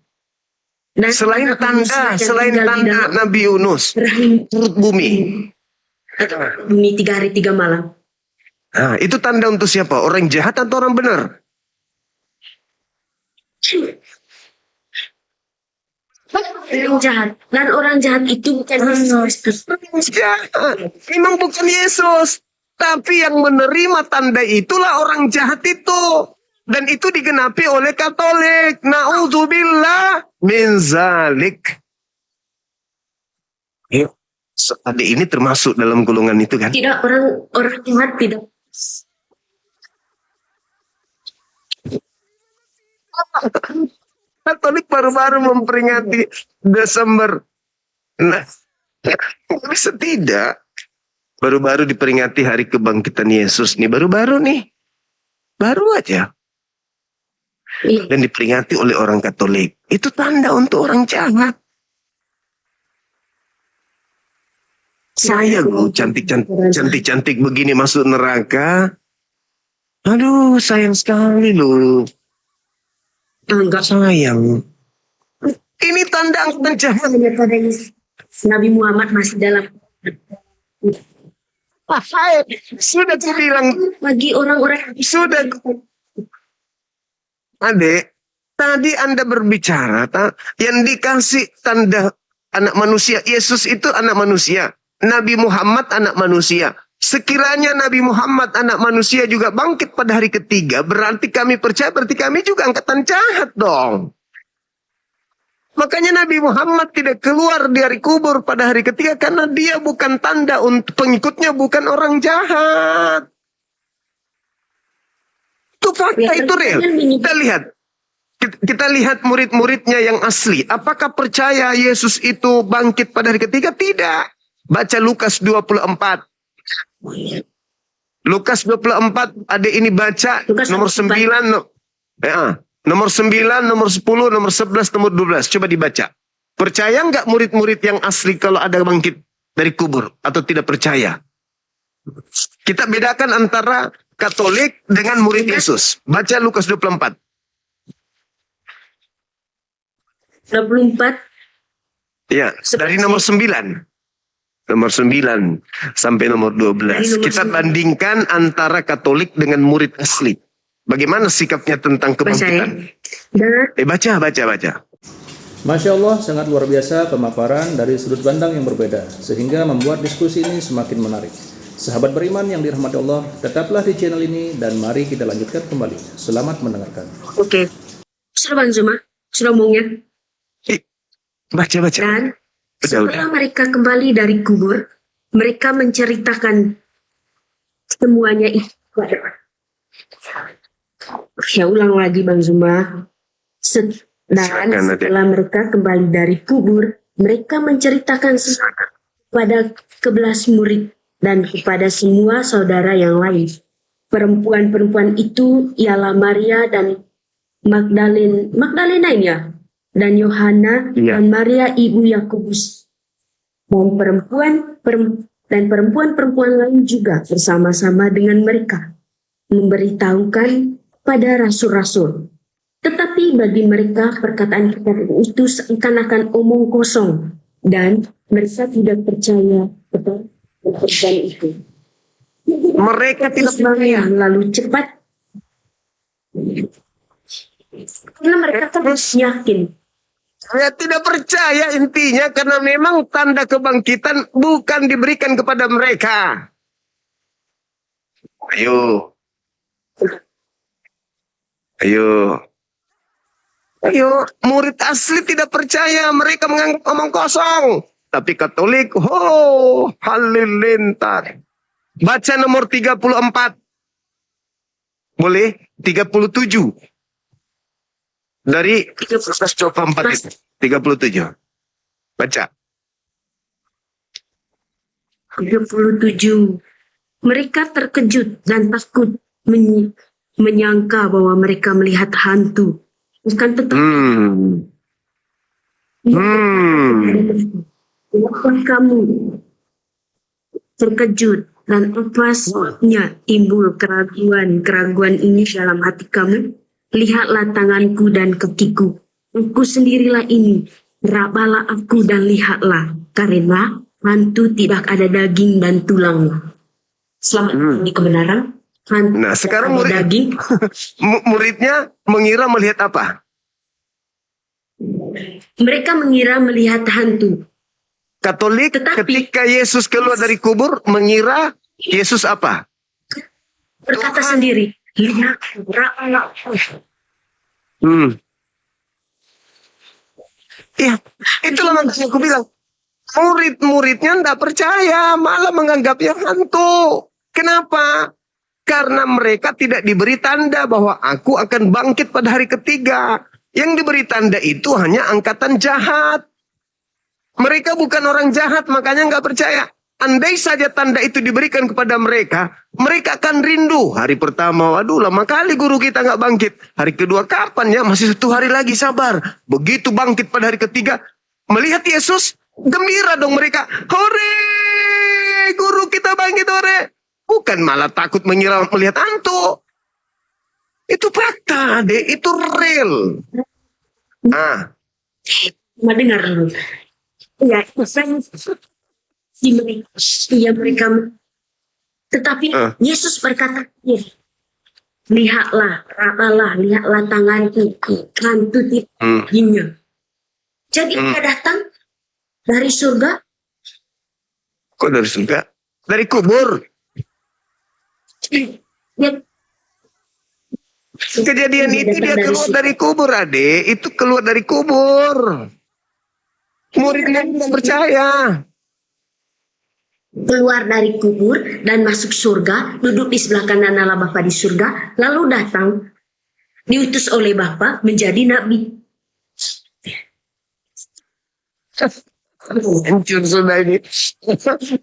Dan
Selain
anak manusia
tanda,
yang
selain
tinggal di
tanda
dalam
Nabi Yunus.
rahim
Perut bumi.
bumi 3 hari 3 malam.
Nah, itu tanda untuk siapa? Orang jahat atau orang benar?
Orang jahat. Dan orang jahat itu bukan Yesus.
Jahat. Memang bukan Yesus. Tapi yang menerima tanda itulah orang jahat itu. Dan itu digenapi oleh Katolik. Na'udzubillah min zalik. Yuk. Adik ini termasuk dalam golongan itu kan?
Tidak, orang jahat tidak.
Katolik baru-baru memperingati Desember. Nah, bisa tidak. Baru-baru diperingati hari kebangkitan Yesus nih. Baru-baru nih. Baru aja.
Iya.
Dan diperingati oleh orang Katolik. Itu tanda untuk orang jahat. Saya loh cantik-cantik begini masuk neraka. Aduh, sayang sekali loh.
Enggak.
Sayang. Ini tanda angkatan jahat.
Hanya pada Yesus. Nabi Muhammad masih dalam.
Sudah dibilang.
Bagi orang-orang
Sudah. Adik, tadi Anda berbicara, yang dikasih tanda anak manusia. Yesus itu anak manusia. Nabi Muhammad anak manusia. Sekiranya Nabi Muhammad anak manusia juga bangkit pada hari ketiga, berarti kami percaya, berarti kami juga angkatan jahat dong. Makanya Nabi Muhammad tidak keluar dari kubur pada hari ketiga karena dia bukan tanda untuk pengikutnya, bukan orang jahat. Itu fakta, itu real. Kita lihat murid-muridnya yang asli. Apakah percaya Yesus itu bangkit pada hari ketiga? Tidak. Baca Lukas 24. Lukas 24, adik ini baca
Lukas
nomor 9, nomor 9, nomor 10, nomor 11, nomor 12. Coba dibaca. Percaya nggak murid-murid yang asli kalau ada bangkit dari kubur? Atau tidak percaya? Kita bedakan antara Katolik dengan murid Yesus. Baca Lukas 24.
24.
Ya, dari nomor 9. Nomor 9 sampai nomor 12. Kita bandingkan antara Katolik dengan murid asli. Bagaimana sikapnya tentang kebangkitan? Baca.
Masya Allah, sangat luar biasa pemaparan dari sudut pandang yang berbeda, sehingga membuat diskusi ini semakin menarik. Sahabat beriman yang dirahmati Allah, tetaplah di channel ini dan mari kita lanjutkan kembali. Selamat mendengarkan.
Oke. Sudah Bang Zuma? Sudah omongnya?
Baca.
Dan setelah mereka kembali dari kubur, mereka menceritakan semuanya itu. Ya ulang lagi Bang Zuma. Dan
Silakan, Adik.
setelah mereka kembali dari kubur, mereka menceritakan sesuatu kepada 11 murid dan kepada semua saudara yang lain. Perempuan-perempuan itu ialah Maria dan Magdalena ini ya, dan Yohana
Iya.
dan Maria ibu Yakobus, dan perempuan-perempuan lain juga bersama-sama dengan mereka memberitahukan pada rasul-rasul. Tetapi bagi mereka perkataan-perkataan itu seakan-akan omong kosong dan mereka tidak percaya kepada perkataan itu.
Mereka tidak
Ismail lalu cepat karena mereka kan yakin.
Saya tidak percaya intinya karena memang tanda kebangkitan bukan diberikan kepada mereka. Ayo. Murid asli tidak percaya, mereka menganggap omong kosong. Tapi Katolik, halilintar. Baca nomor 34. Boleh? 37. Dari 11:24 itu. 37. Baca.
37. Mereka terkejut dan takut menyangka bahwa mereka melihat hantu. Bukan tetap Kenapa kamu terkejut dan apa sebabnya timbul keraguan ini dalam hati kamu? Lihatlah tanganku dan kakiku. Aku sendirilah ini. Rabalah aku dan lihatlah. Karena hantu tidak ada daging dan tulang. Selamat di kebenaran. Hantu
Nah, sekarang
tidak ada daging.
muridnya mengira melihat apa?
Mereka mengira melihat hantu.
Katolik
Tetapi-
ketika Yesus keluar dari kubur mengira Yesus apa?
Berkata sendiri, lihat, rabalah.
Ya, itulah makanya aku bilang murid-muridnya tidak percaya, malah menganggapnya hantu. Kenapa? Karena mereka tidak diberi tanda bahwa aku akan bangkit pada hari ketiga. Yang diberi tanda itu hanya angkatan jahat. Mereka bukan orang jahat, makanya nggak percaya. Andai saja tanda itu diberikan kepada mereka, mereka akan rindu. Hari pertama, waduh lama kali guru kita nggak bangkit. Hari kedua, kapan ya? Masih 1 hari lagi, sabar. Begitu bangkit pada hari ketiga, melihat Yesus, gembira dong mereka. Hore, guru kita bangkit, hore. Bukan malah takut mengira melihat hantu. Itu fakta, deh. Itu real. Ah,
Mendengar dulu. Ya, saya mereka. Tetapi Yesus berkata, lihatlah, rabalah, lihatlah tanganku, hantu tidak. Jadi dia datang dari surga.
kok dari surga? Dari kubur.
Dia
Kejadian itu dia keluar dari kubur, Ade. Itu keluar dari kubur. Muridnya tidak percaya.
keluar dari kubur dan masuk surga, duduk di sebelah kanan Allah Bapa di surga, lalu datang, diutus oleh Bapa menjadi nabi.
Hancur sudah ini.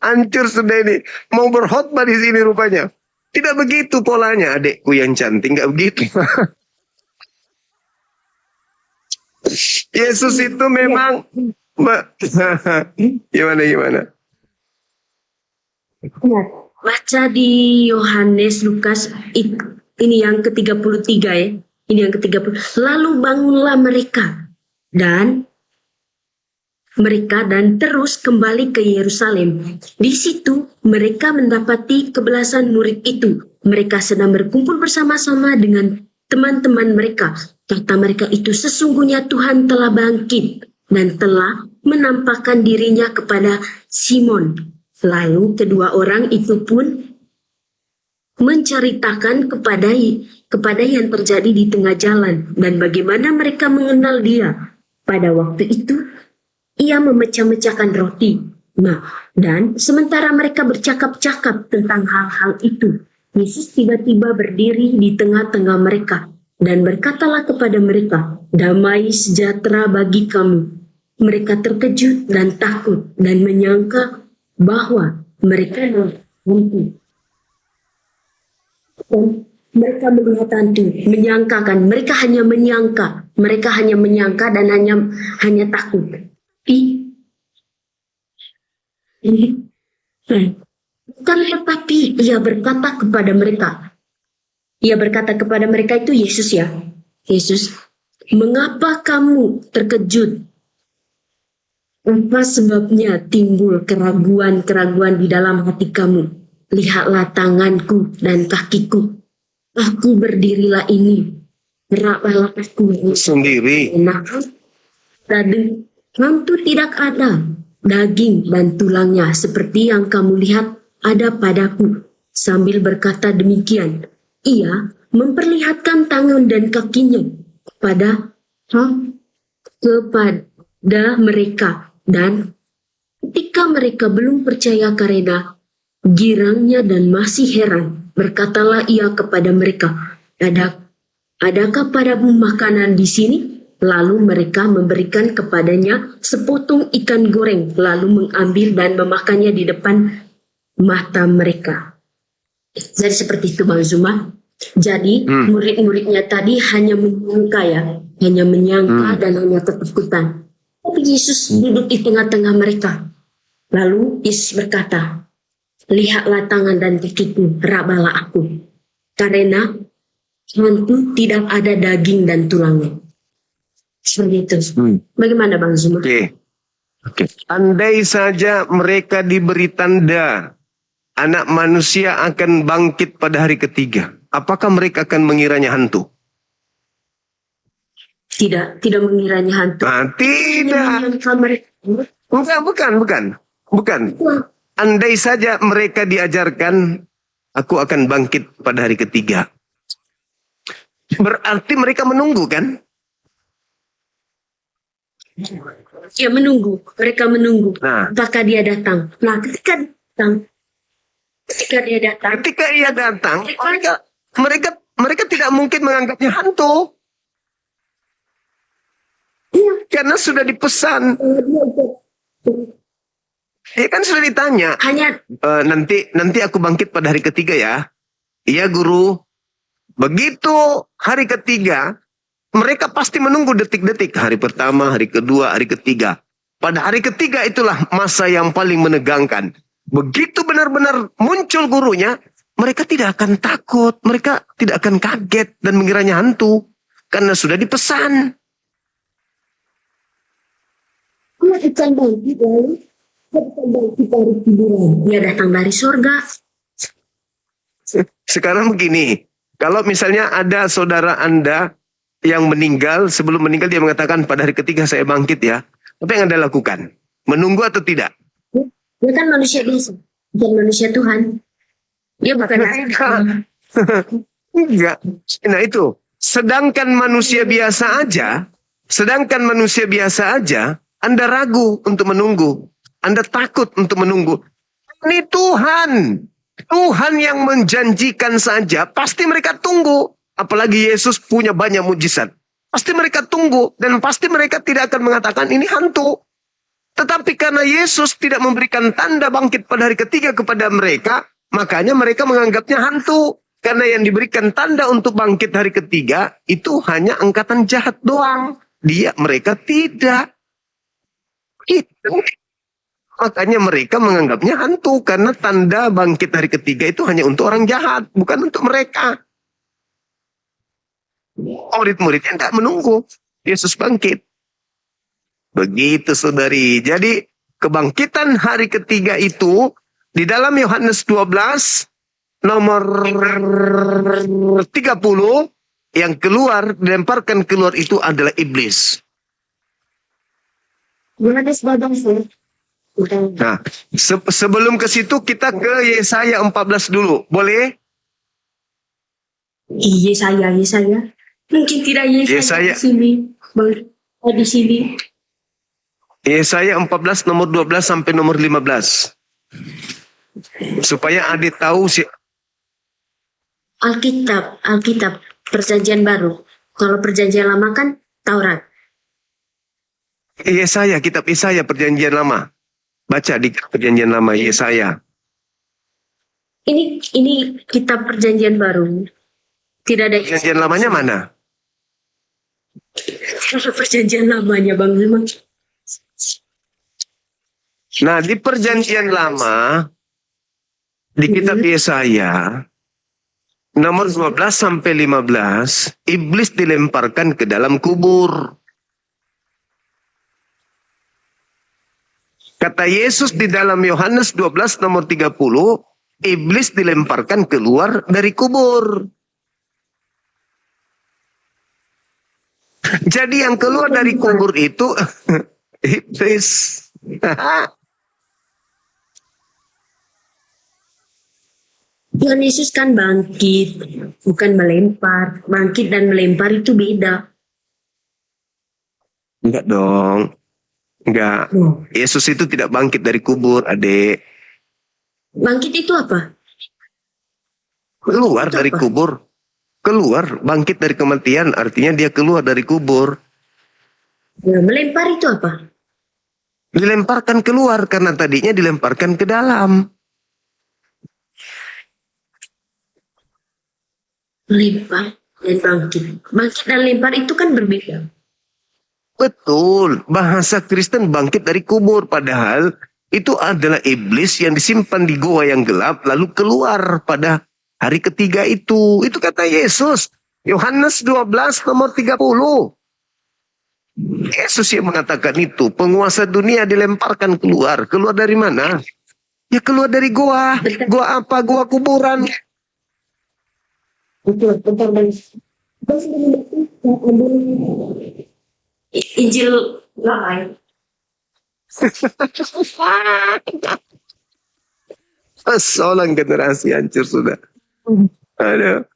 Hancur sudah ini. Mau berkhotbah di sini rupanya. Tidak begitu polanya, adekku yang cantik. Nggak begitu. Yesus itu memang gimana?
Baca di Yohanes, Lukas, ini yang ke-33 ya. Ini yang ke-30. Lalu bangunlah mereka dan terus kembali ke Yerusalem. Di situ mereka mendapati kebelasan murid itu. Mereka sedang berkumpul bersama-sama dengan teman-teman mereka. Kata mereka itu, sesungguhnya Tuhan telah bangkit dan telah menampakkan dirinya kepada Simon. Lalu kedua orang itu pun menceritakan kepada yang terjadi di tengah jalan dan bagaimana mereka mengenal dia. Pada waktu itu, ia memecah-mecahkan roti. Nah, dan sementara mereka bercakap-cakap tentang hal-hal itu, Yesus tiba-tiba berdiri di tengah-tengah mereka dan berkatalah kepada mereka, "Damai sejahtera bagi kamu." Mereka terkejut dan takut dan menyangka bahwa mereka hantu. Dan mereka melihat hantu, menyangkakan, mereka hanya menyangka dan hanya takut. Bukan tetapi ia berkata kepada mereka itu Yesus ya. Yesus, mengapa kamu terkejut? Apa sebabnya timbul keraguan-keraguan di dalam hati kamu? Lihatlah tanganku dan kakiku. Aku berdirilah ini. Geraklah aku
Sendiri.
Nah, hantu tidak ada daging dan tulangnya seperti yang kamu lihat ada padaku. Sambil berkata demikian, ia memperlihatkan tangan dan kakinya kepada mereka. Dan ketika mereka belum percaya karena girangnya dan masih heran, berkatalah ia kepada mereka, adakah padamu makanan di sini? Lalu mereka memberikan kepadanya sepotong ikan goreng, lalu mengambil dan memakannya di depan mata mereka. Jadi seperti itu Bang Zuma. Jadi murid-muridnya tadi hanya menyangka dan hanya ketakutan. Tapi Yesus duduk di tengah-tengah mereka. Lalu Yesus berkata, lihatlah tangan dan kakiku, rabalah aku. Karena hantu tidak ada daging dan tulangnya. Seperti itu. Bagaimana Bang Zuma?
Oke. Andai saja mereka diberi tanda anak manusia akan bangkit pada hari ketiga, apakah mereka akan mengiranya hantu?
Tidak mengiranya hantu.
Tidak. Bukan. Andai saja mereka diajarkan, aku akan bangkit pada hari ketiga. Berarti mereka menunggu kan?
Ya mereka menunggu.
Nah.
Apakah dia datang? Nah, ketika dia datang.
Ketika ia datang, mereka tidak mungkin menganggapnya hantu. Karena sudah dipesan. Ya kan sudah ditanya. Nanti aku bangkit pada hari ketiga ya. Iya guru. Begitu hari ketiga, mereka pasti menunggu detik-detik. Hari pertama, hari kedua, hari ketiga. Pada hari ketiga itulah masa yang paling menegangkan. Begitu benar-benar muncul gurunya, mereka tidak akan takut. Mereka tidak akan kaget dan mengiranya hantu. Karena sudah dipesan.
Dia datang dari surga.
Sekarang begini, kalau misalnya ada saudara Anda yang meninggal, sebelum meninggal dia mengatakan pada hari ketiga saya bangkit ya. Apa yang Anda lakukan? Menunggu atau tidak?
Dia kan manusia biasa, bukan manusia Tuhan. Dia bukan
Enggak. Nah itu, sedangkan manusia biasa aja, Anda ragu untuk menunggu. Anda takut untuk menunggu. Ini Tuhan yang menjanjikan saja, pasti mereka tunggu. Apalagi Yesus punya banyak mujizat. Pasti mereka tunggu dan pasti mereka tidak akan mengatakan ini hantu. Tetapi karena Yesus tidak memberikan tanda bangkit pada hari ketiga kepada mereka, makanya mereka menganggapnya hantu. Karena yang diberikan tanda untuk bangkit hari ketiga itu hanya angkatan jahat doang. Mereka tidak. Itu. Makanya mereka menganggapnya hantu karena tanda bangkit hari ketiga itu hanya untuk orang jahat, bukan untuk mereka. Murid-muridnya tidak menunggu Yesus bangkit. Begitu saudari. Jadi kebangkitan hari ketiga itu di dalam Yohanes 12 nomor 30 yang dilemparkan keluar itu adalah iblis.
Yohanes 12
Nah, sebelum ke situ kita ke Yesaya 14 dulu. Boleh?
Yesaya. Mungkin tidak Yesaya
Yesaya.
di sini. Bang, di sini.
Yesaya 14 nomor 12 sampai nomor 15. Supaya adik tahu
Alkitab, Perjanjian Baru. Kalau Perjanjian Lama kan Taurat.
Yesaya, kitab Yesaya Perjanjian Lama. Baca di Perjanjian Lama Yesaya.
Ini kitab Perjanjian Baru. Tidak ada
Perjanjian Lamanya mana?
Tidak ada Perjanjian Lamanya, Bang Zuma.
Nah, di Perjanjian Lama di kitab Yesaya nomor 12 sampai 15, iblis dilemparkan ke dalam kubur. Kata Yesus di dalam Yohanes 12 nomor 30, iblis dilemparkan keluar dari kubur. Jadi yang keluar dari kubur itu iblis.
Tuhan Yesus kan bangkit, bukan melempar. Bangkit dan melempar itu beda.
Enggak dong. Enggak. Yesus itu tidak bangkit dari kubur, adik.
Bangkit itu apa?
Keluar
Itu
dari
apa?
kubur. Keluar, bangkit dari kematian, artinya dia keluar dari kubur.
Nah, melempar itu apa?
Dilemparkan keluar, karena tadinya dilemparkan ke dalam.
Melempar dan bangkit. Bangkit dan lempar itu kan berbeda.
Betul, bahasa Kristen bangkit dari kubur, padahal itu adalah iblis yang disimpan di goa yang gelap, lalu keluar pada hari ketiga itu. Itu kata Yesus. Yohanes 12 nomor 30. Yesus yang mengatakan itu. Penguasa dunia dilemparkan keluar. Keluar dari mana? Ya keluar dari goa. Goa apa? Goa kuburan.
Injil lain.
Seorang generasi hancur sudah. Aduh,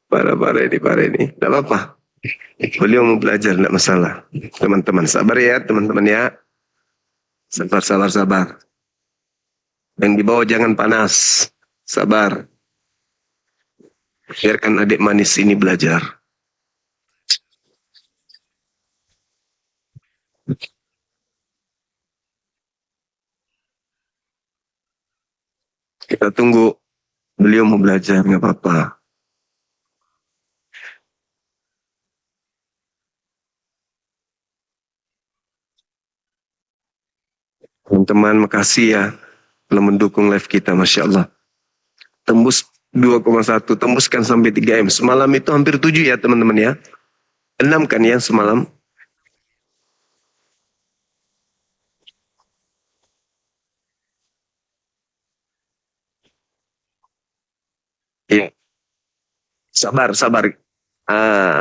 parah ini. Tidak apa-apa. Beliau mau belajar, tidak masalah. Teman-teman, sabar ya, teman-teman ya. Sabar. Yang di bawah jangan panas. Sabar. Biarkan adik manis ini belajar. Kita tunggu. Beliau mau belajar, nggak apa-apa. Teman-teman, makasih ya telah mendukung live kita, Masya Allah. Tembus 2,1, tembuskan sampai 3M. Semalam itu hampir 7 ya teman-teman ya. 6 kan ya semalam. Iya. Sabar.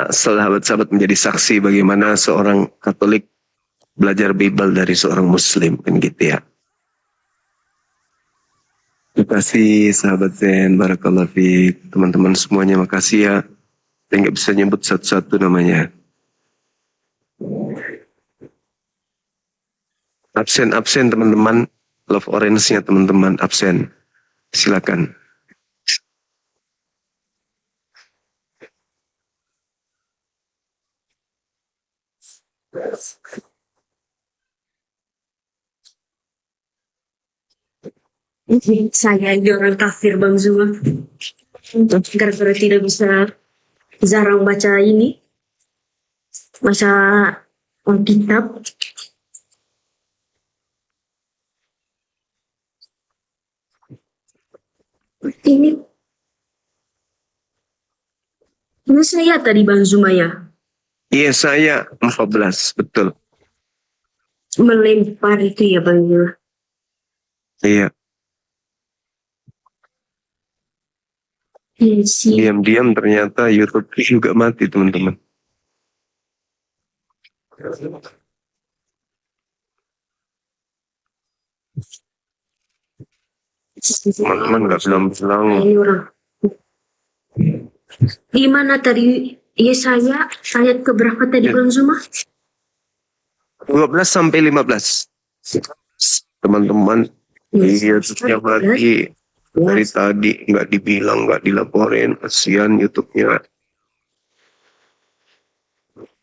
Sahabat-sahabat menjadi saksi bagaimana seorang Katolik belajar Bible dari seorang Muslim, kan gitu ya. Terima kasih sahabat Zen, Barakallahu Fik. Teman-teman semuanya makasih ya. Saya nggak bisa nyebut satu-satu namanya. Absen teman-teman. Love orange-nya teman-teman absen. Silakan.
Saya ini orang kafir, Bang Zuma. Gara-gara tidak bisa jarang baca ini. Baca Alkitab. Ini saya tadi Bang Zuma ya.
Iya saya 14, betul.
Melempar itu ya Bang Zuma.
Iya. Diam-diam ternyata YouTube juga mati teman-teman. Teman-teman nggak bilang-bilang.
Ini orang. Di mana tadi Yesaya ayat keberapa tadi
Ya.
Bang Zuma?
12 sampai 15. Teman-teman, iya setiap hari dari tadi nggak dibilang, nggak dilaporin, kasihan YouTube-nya.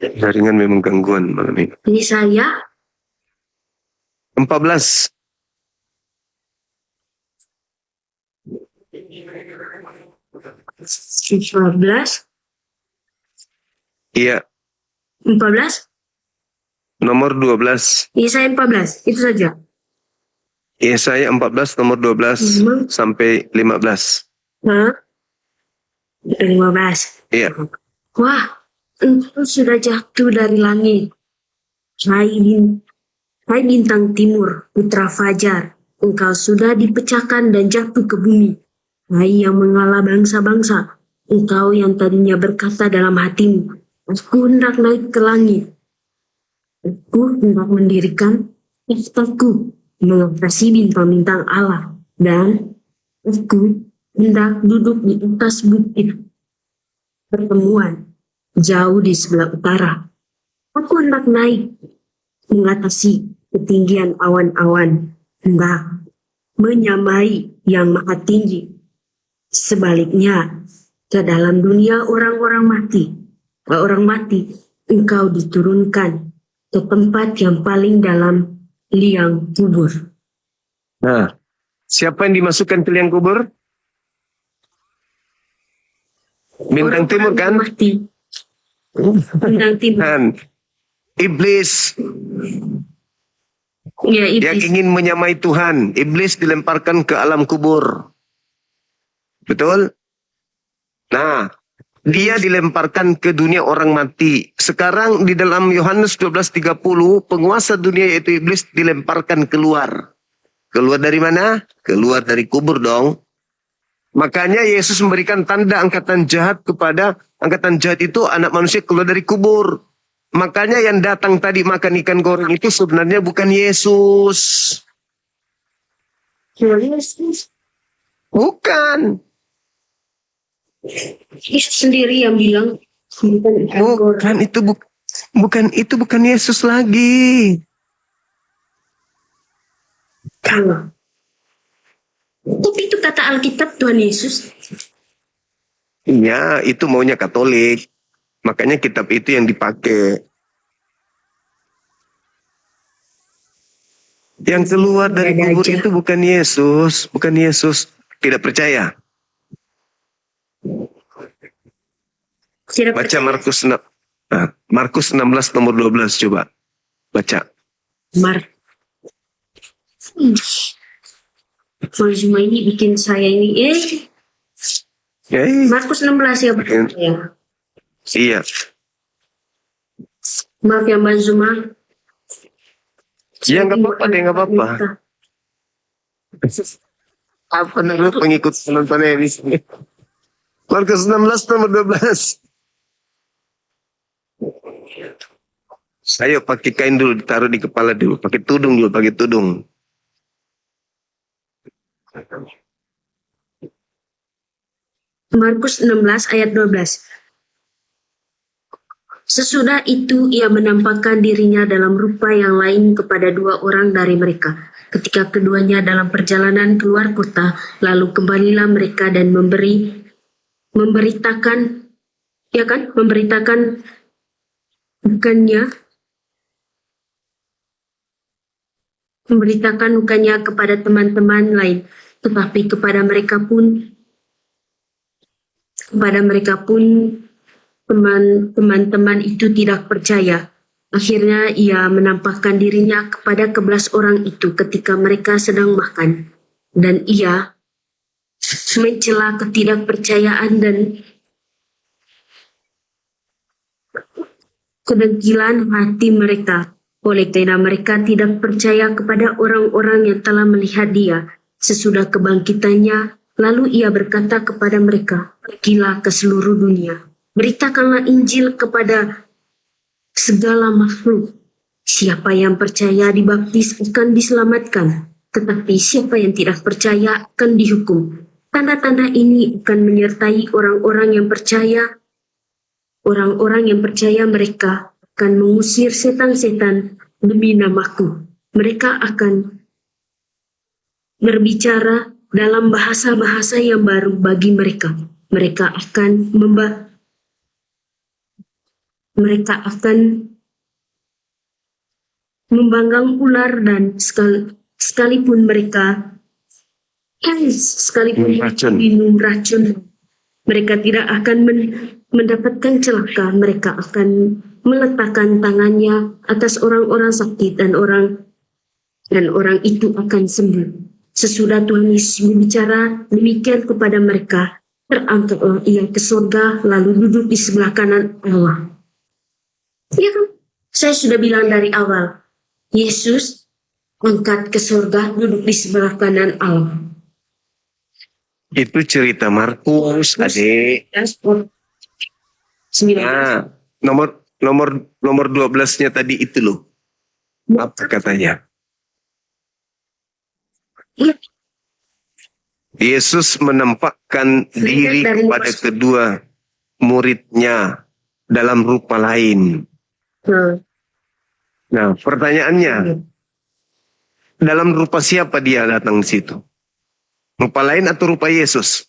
Jaringan memang gangguan malam ini.
Yesaya
14.
14,
Iya,
14,
nomor 12.
Yesaya 14, itu saja.
Yesaya 14 nomor 12
Hmm.
sampai 15.
Hah? 15.
Iya.
Wah, engkau sudah jatuh dari langit. Hai bintang timur, putra fajar. Engkau sudah dipecahkan dan jatuh ke bumi. Hai yang mengalah bangsa-bangsa. Engkau yang tadinya berkata dalam hatimu, aku hendak naik ke langit. Aku hendak mendirikan takhtaku mengatasi bintang-bintang Allah. Dan aku hendak duduk di atas bukit pertemuan jauh di sebelah utara. Aku hendak naik mengatasi ketinggian awan-awan, hendak menyamai yang maha tinggi. Sebaliknya, ke dalam dunia orang mati, engkau diturunkan ke tempat yang paling dalam liang kubur.
Nah, siapa yang dimasukkan ke liang kubur? Bintang timur kan?
Mati. Bintang timur.
Dan iblis
Ya,
yang
iblis.
ingin menyamai Tuhan, iblis dilemparkan ke alam kubur. Betul? Nah, dia dilemparkan ke dunia orang mati. Sekarang di dalam Yohanes 12:30, penguasa dunia yaitu iblis dilemparkan keluar. Keluar dari mana? Keluar dari kubur dong. Makanya Yesus memberikan tanda angkatan jahat kepada angkatan jahat itu anak manusia keluar dari kubur. Makanya yang datang tadi makan ikan goreng itu sebenarnya bukan Yesus. Bukan.
Yesus sendiri yang bilang
Bukan itu bukan Yesus lagi.
Allah. Tapi itu kata Alkitab Tuhan Yesus.
Iya, itu maunya Katolik. Makanya kitab itu yang dipakai. Yang keluar dari
Ada
kubur
aja.
itu bukan Yesus, bukan Yesus. Tidak percaya.
Tidak
Baca
percaya.
Markus 16 nomor 12 coba. Baca.
Soal semua ini bikin saya ini Markus 16 ya Pak. Ya.
Iya.
Maaf ya Mbak Zuma.
Ya nggak apa-apa deh, nggak apa-apa. Apa menurut pengikut penontonnya di sini? Markus 16 nomor 12. Ayo pakai kain dulu, ditaruh di kepala dulu. Pakai tudung dulu, pakai tudung.
Markus 16 ayat 12. Sesudah itu ia menampakkan dirinya dalam rupa yang lain kepada dua orang dari mereka. Ketika keduanya dalam perjalanan keluar kota, lalu kembalilah mereka dan memberitakan bukannya kepada teman-teman lain, tetapi kepada mereka pun teman-teman itu tidak percaya. Akhirnya ia menampakkan dirinya kepada 11 orang itu ketika mereka sedang makan. Dan ia mencela ketidakpercayaan dan kedengkilan hati mereka. Oleh karena mereka tidak percaya kepada orang-orang yang telah melihat dia sesudah kebangkitannya, lalu ia berkata kepada mereka, pergilah ke seluruh dunia. Beritakanlah Injil kepada segala makhluk. Siapa yang percaya dibaptis akan diselamatkan, Tetapi siapa yang tidak percaya akan dihukum. Tanda-tanda ini akan menyertai orang-orang yang percaya. Orang-orang yang percaya mereka akan mengusir setan-setan demi namaku. Mereka akan berbicara dalam bahasa-bahasa yang baru bagi mereka. Mereka akan membanggang ular dan sekalipun mereka minum racun, mereka tidak akan mendapatkan celaka. Mereka akan meletakkan tangannya atas orang-orang sakit dan orang itu akan sembuh. Sesudah Tuhan Yesus berbicara demikian kepada mereka, terangkatlah ia ke surga lalu duduk di sebelah kanan Allah. Ya kan? Saya sudah bilang dari awal, Yesus angkat ke surga duduk di sebelah kanan Allah.
Itu cerita Markus, adik. Nah, nomor 12-nya tadi itu loh. Apa katanya?
Iya.
Yesus menampakkan diri kepada kedua muridnya dalam rupa lain. Nah, pertanyaannya, dalam rupa siapa dia datang di situ? Rupa lain atau rupa Yesus?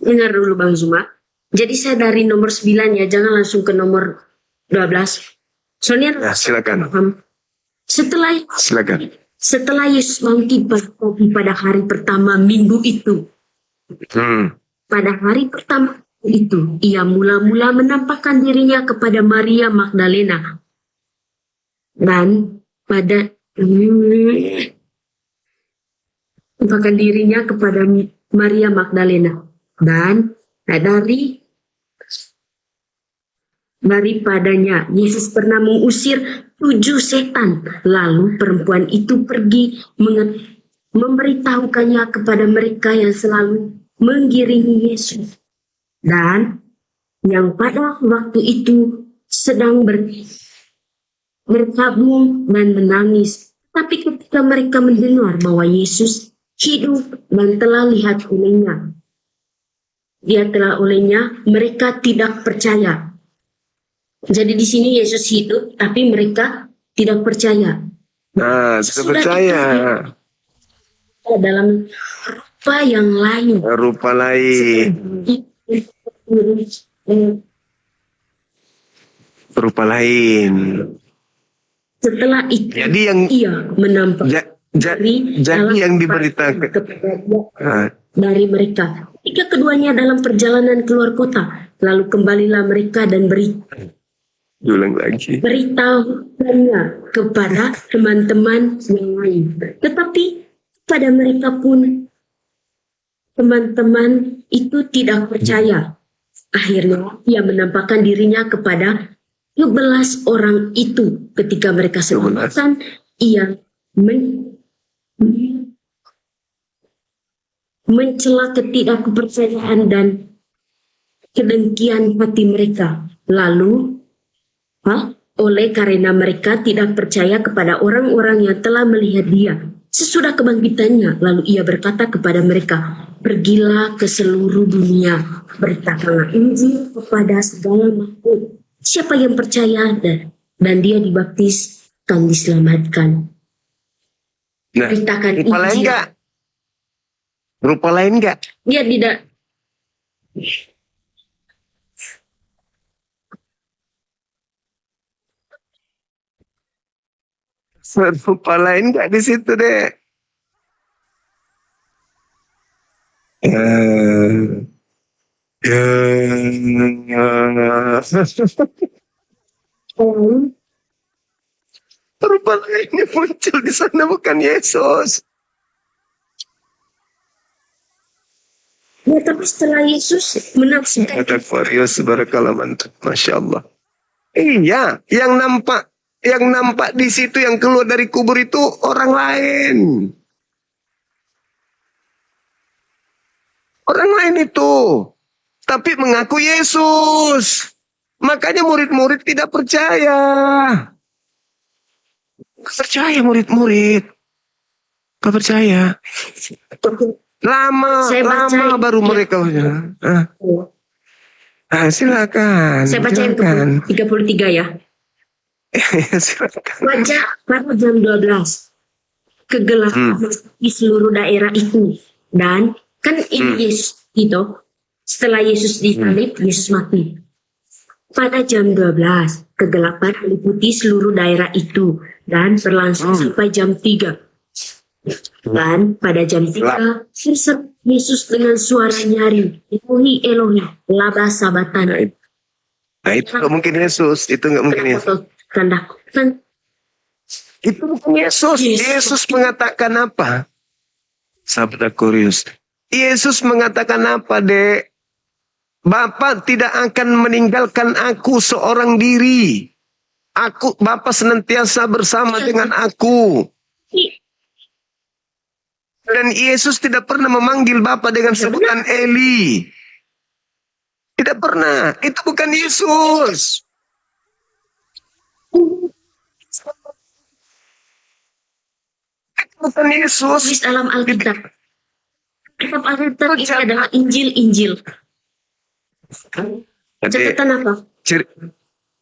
Dengar dulu Bang Zuma. Jadi saya dari nomor 9 ya, jangan langsung ke nomor 12. Soalnya
Ya, silakan. Silakan.
Setelah Yesus bangkit pada hari pertama minggu itu. Pada hari pertama itu, ia mula-mula menampakkan dirinya kepada Maria Magdalena. Dan menampakkan dirinya kepada Maria Magdalena. Dan daripadanya Yesus pernah mengusir 7 setan. Lalu perempuan itu pergi memberitahukannya kepada mereka yang selalu mengiringi Yesus. Dan yang pada waktu itu sedang berkabung dan menangis. Tapi ketika mereka mendengar bahwa Yesus hidup dan telah lihat olehnya, mereka tidak percaya. Jadi di sini Yesus hidup, tapi mereka tidak percaya.
Nah, tidak percaya.
Dalam rupa yang lain.
Rupa lain. Rupa lain.
Setelah itu,
Jadi yang
ia menampak
jadi yang diberitakan
dari mereka. Ketika keduanya dalam perjalanan keluar kota, lalu kembalilah mereka dan
ulang lagi.
beritahukannya kepada teman-teman yang lain. Tetapi pada mereka pun teman-teman itu tidak percaya. Akhirnya ia menampakkan dirinya kepada 12 orang itu. Ketika mereka selamatkan, ia mencela ketidakpercayaan dan kedengkian hati mereka. Lalu oleh karena mereka tidak percaya kepada orang-orang yang telah melihat dia sesudah kebangkitannya, lalu ia berkata kepada mereka, pergilah ke seluruh dunia, beritakanlah Injil kepada segala makhluk. Siapa yang percaya dan dia dibaptis akan diselamatkan.
Nah,
Beritakan
rupa lain
Injil.
enggak? Rupa lain enggak?
Dia tidak.
Rupa lain enggak di situ deh? Rupa lainnya muncul di sana bukan Yesus.
Ya, tapi setelah Yesus menafsirkan
Ada Aquarius barakallah mantap, masya Allah. Iya, yang nampak di situ yang keluar dari kubur itu orang lain. Orang lain itu, tapi mengaku Yesus. Makanya murid-murid tidak percaya. Percaya murid-murid. Gak percaya. Lama baru mereka. Silakan.
Saya baca yang
Silakan.
33 ya.
Silakan.
Pada jam 12 kegelapan di seluruh daerah itu. Dan kan ini Yesus gitu. Setelah Yesus disalib, Yesus mati. Pada jam 12 kegelapan meliputi seluruh daerah itu dan berlangsung sampai jam 3. Dan pada jam 3 terseru Yesus dengan suara nyaring, Elohi Elohi lama sabachthani.
Nah itu nggak mungkin Yesus. Itu nggak mungkin Yesus. Itu bukan Yesus. Yesus mengatakan apa? Sabda Kurius. Yesus mengatakan apa, Dek? Bapa tidak akan meninggalkan aku seorang diri. Bapa senantiasa bersama dengan aku. Dan Yesus tidak pernah memanggil Bapa dengan sebutan Eli. Tidak pernah. Itu bukan Yesus. Itu bukan Yesus.
Tulis dalam Alkitab. Kitab Alkitab ini adalah Injil-Injil. Catatan apa?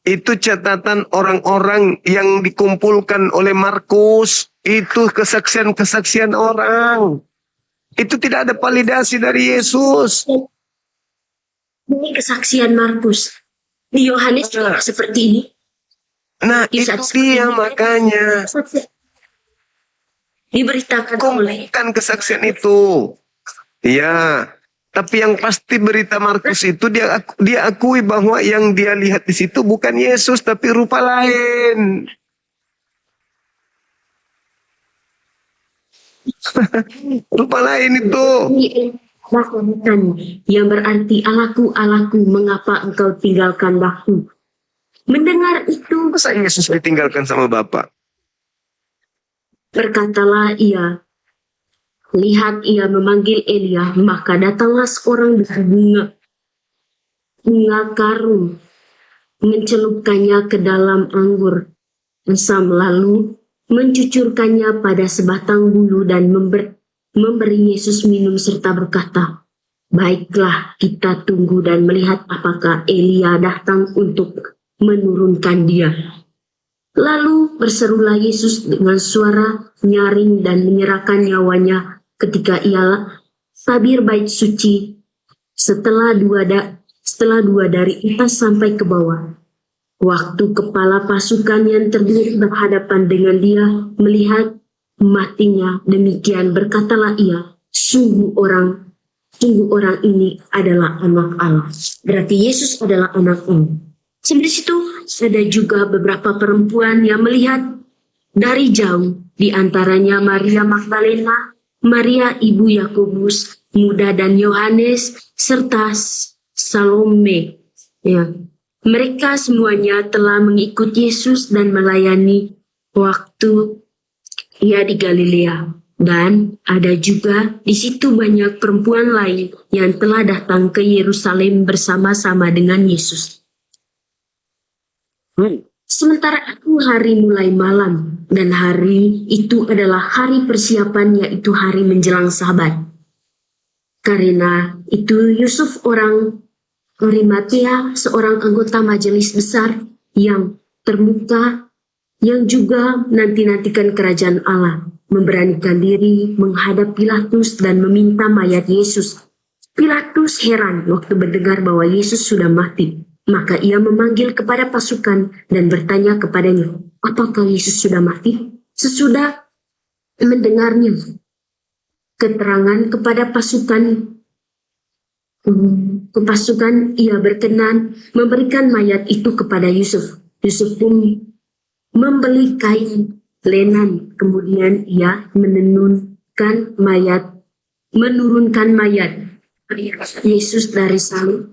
Itu catatan orang-orang yang dikumpulkan oleh Markus. Itu kesaksian-kesaksian orang. Itu tidak ada validasi dari Yesus.
Ini kesaksian Markus. Di Yohanes juga seperti ini.
Nah, itu dia makanya.
Diberitakan oleh.
Kumpulkan kesaksian itu. Ya. Tapi yang pasti berita Markus itu dia akui bahwa yang dia lihat di situ bukan Yesus tapi rupa lain. Rupa lain itu.
Yang berarti Allahku, Allahku, mengapa engkau tinggalkan aku? Mendengar itu,
Masa Yesus ditinggalkan sama Bapa?
berkatalah ia, lihat ia memanggil Elia, maka datanglah seorang dengan bunga karung, mencelupkannya ke dalam anggur asam, lalu mencucurkannya pada sebatang bulu dan memberi Yesus minum serta berkata, baiklah kita tunggu dan melihat apakah Elia datang untuk menurunkan dia. Lalu berserulah Yesus dengan suara nyaring dan menyerahkan nyawanya ketika ia tabir bait suci setelah dua dari atas sampai ke bawah. Waktu kepala pasukan yang terdiri berhadapan dengan dia melihat matinya demikian, berkatalah ia, sungguh orang ini adalah anak Allah. Berarti Yesus adalah anak Allah. Sampai situ ada juga beberapa perempuan yang melihat dari jauh, di antaranya Maria Magdalena, Maria ibu Yakobus muda dan Yohanes serta Salome. Ya. Mereka semuanya telah mengikut Yesus dan melayani waktu ia di Galilea. Dan ada juga di situ banyak perempuan lain yang telah datang ke Yerusalem bersama-sama dengan Yesus. Sementara itu hari mulai malam, dan hari itu adalah hari persiapan, yaitu hari menjelang Sabat. Karena itu Yusuf orang Arimatea, seorang anggota majelis besar yang termuka, yang juga nanti-nantikan kerajaan Allah, memberanikan diri menghadap Pilatus dan meminta mayat Yesus. Pilatus heran waktu mendengar bahwa Yesus sudah mati. Maka ia memanggil kepada pasukan dan bertanya kepadanya, apakah Yesus sudah mati? Sesudah mendengarnya keterangan kepada pasukan, ia berkenan memberikan mayat itu kepada Yusuf. Yusuf pun membeli kain lenan, kemudian ia menurunkan mayat Yesus dari salib,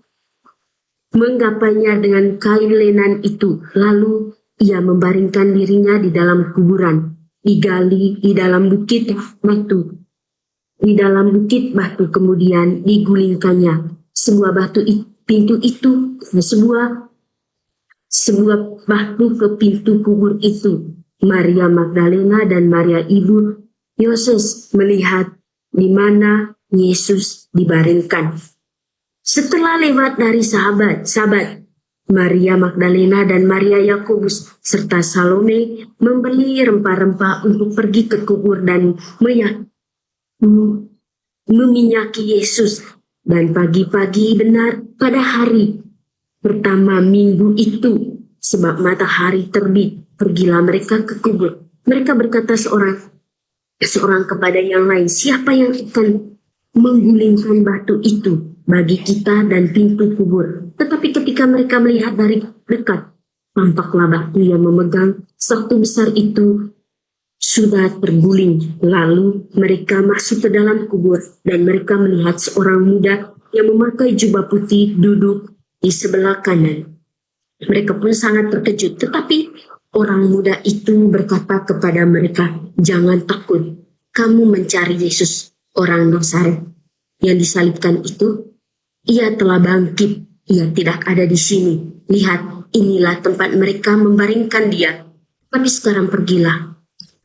menggapainya dengan kain lenan itu, lalu ia membaringkan dirinya di dalam kuburan, digali di dalam bukit batu, kemudian digulingkannya sebuah sebuah batu ke pintu kubur itu. Maria Magdalena dan Maria ibu Yoses melihat di mana Yesus dibaringkan. Setelah lewat dari sahabat-sahabat, Maria Magdalena dan Maria Yakobus serta Salome membeli rempah-rempah untuk pergi ke kubur dan meminyaki Yesus. Dan pagi-pagi benar pada hari pertama minggu itu, sebab matahari terbit, pergilah mereka ke kubur. Mereka berkata seorang kepada yang lain, siapa yang akan menggulingkan batu itu bagi kita dan pintu kubur? Tetapi ketika mereka melihat dari dekat, tampaklah batu yang memegang satu besar itu sudah terguling. Lalu mereka masuk ke dalam kubur dan mereka melihat seorang muda yang memakai jubah putih duduk di sebelah kanan. Mereka pun sangat terkejut, tetapi orang muda itu berkata kepada mereka, jangan takut, kamu mencari Yesus, orang Nazaret yang disalibkan itu. Ia telah bangkit, ia tidak ada di sini. Lihat, inilah tempat mereka membaringkan dia. Tapi sekarang pergilah,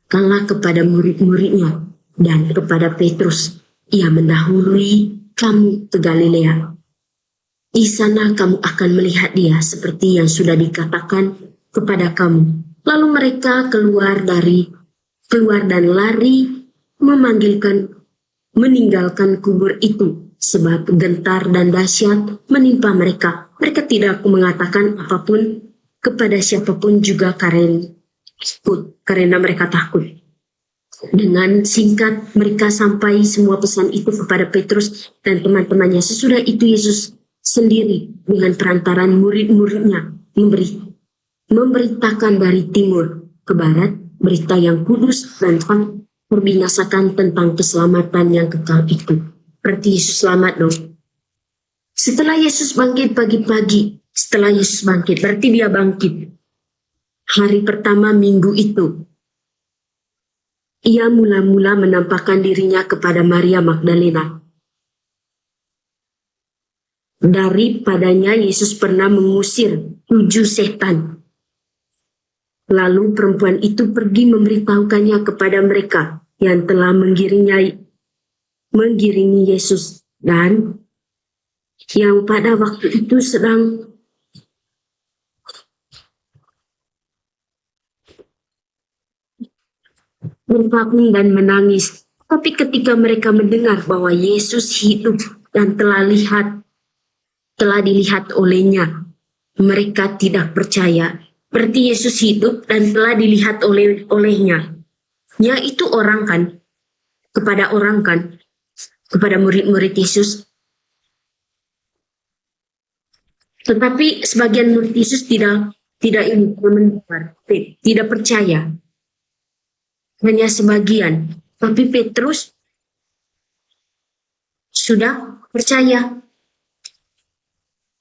katakanlah kepada murid-muridnya dan kepada Petrus, ia mendahului kamu ke Galilea. Di sana kamu akan melihat dia seperti yang sudah dikatakan kepada kamu. Lalu mereka keluar dan lari meninggalkan kubur itu, sebab gentar dan dahsyat menimpa mereka. Mereka tidak mengatakan apapun kepada siapapun juga karena mereka takut. Dengan singkat mereka sampai semua pesan itu kepada Petrus dan teman-temannya. Sesudah itu Yesus sendiri dengan perantaran murid-muridnya memberitakan dari timur ke barat berita yang kudus dan perbinasakan tentang keselamatan yang kekal itu. Berarti Yesus selamat dong. Setelah Yesus bangkit pagi-pagi, berarti dia bangkit hari pertama minggu itu. Ia mula-mula menampakkan dirinya kepada Maria Magdalena. Daripadanya Yesus pernah mengusir 7 setan. Lalu perempuan itu pergi memberitahukannya kepada mereka yang telah menggiringi Yesus dan yang pada waktu itu sedang membangun dan menangis. Tapi ketika mereka mendengar bahwa Yesus hidup dan telah dilihat olehnya, mereka tidak percaya. Berarti Yesus hidup dan telah dilihat olehnya. Ya itu orang kan, kepada murid-murid Yesus. Tetapi sebagian murid Yesus tidak mendengar, tidak percaya. Hanya sebagian. Tapi Petrus sudah percaya.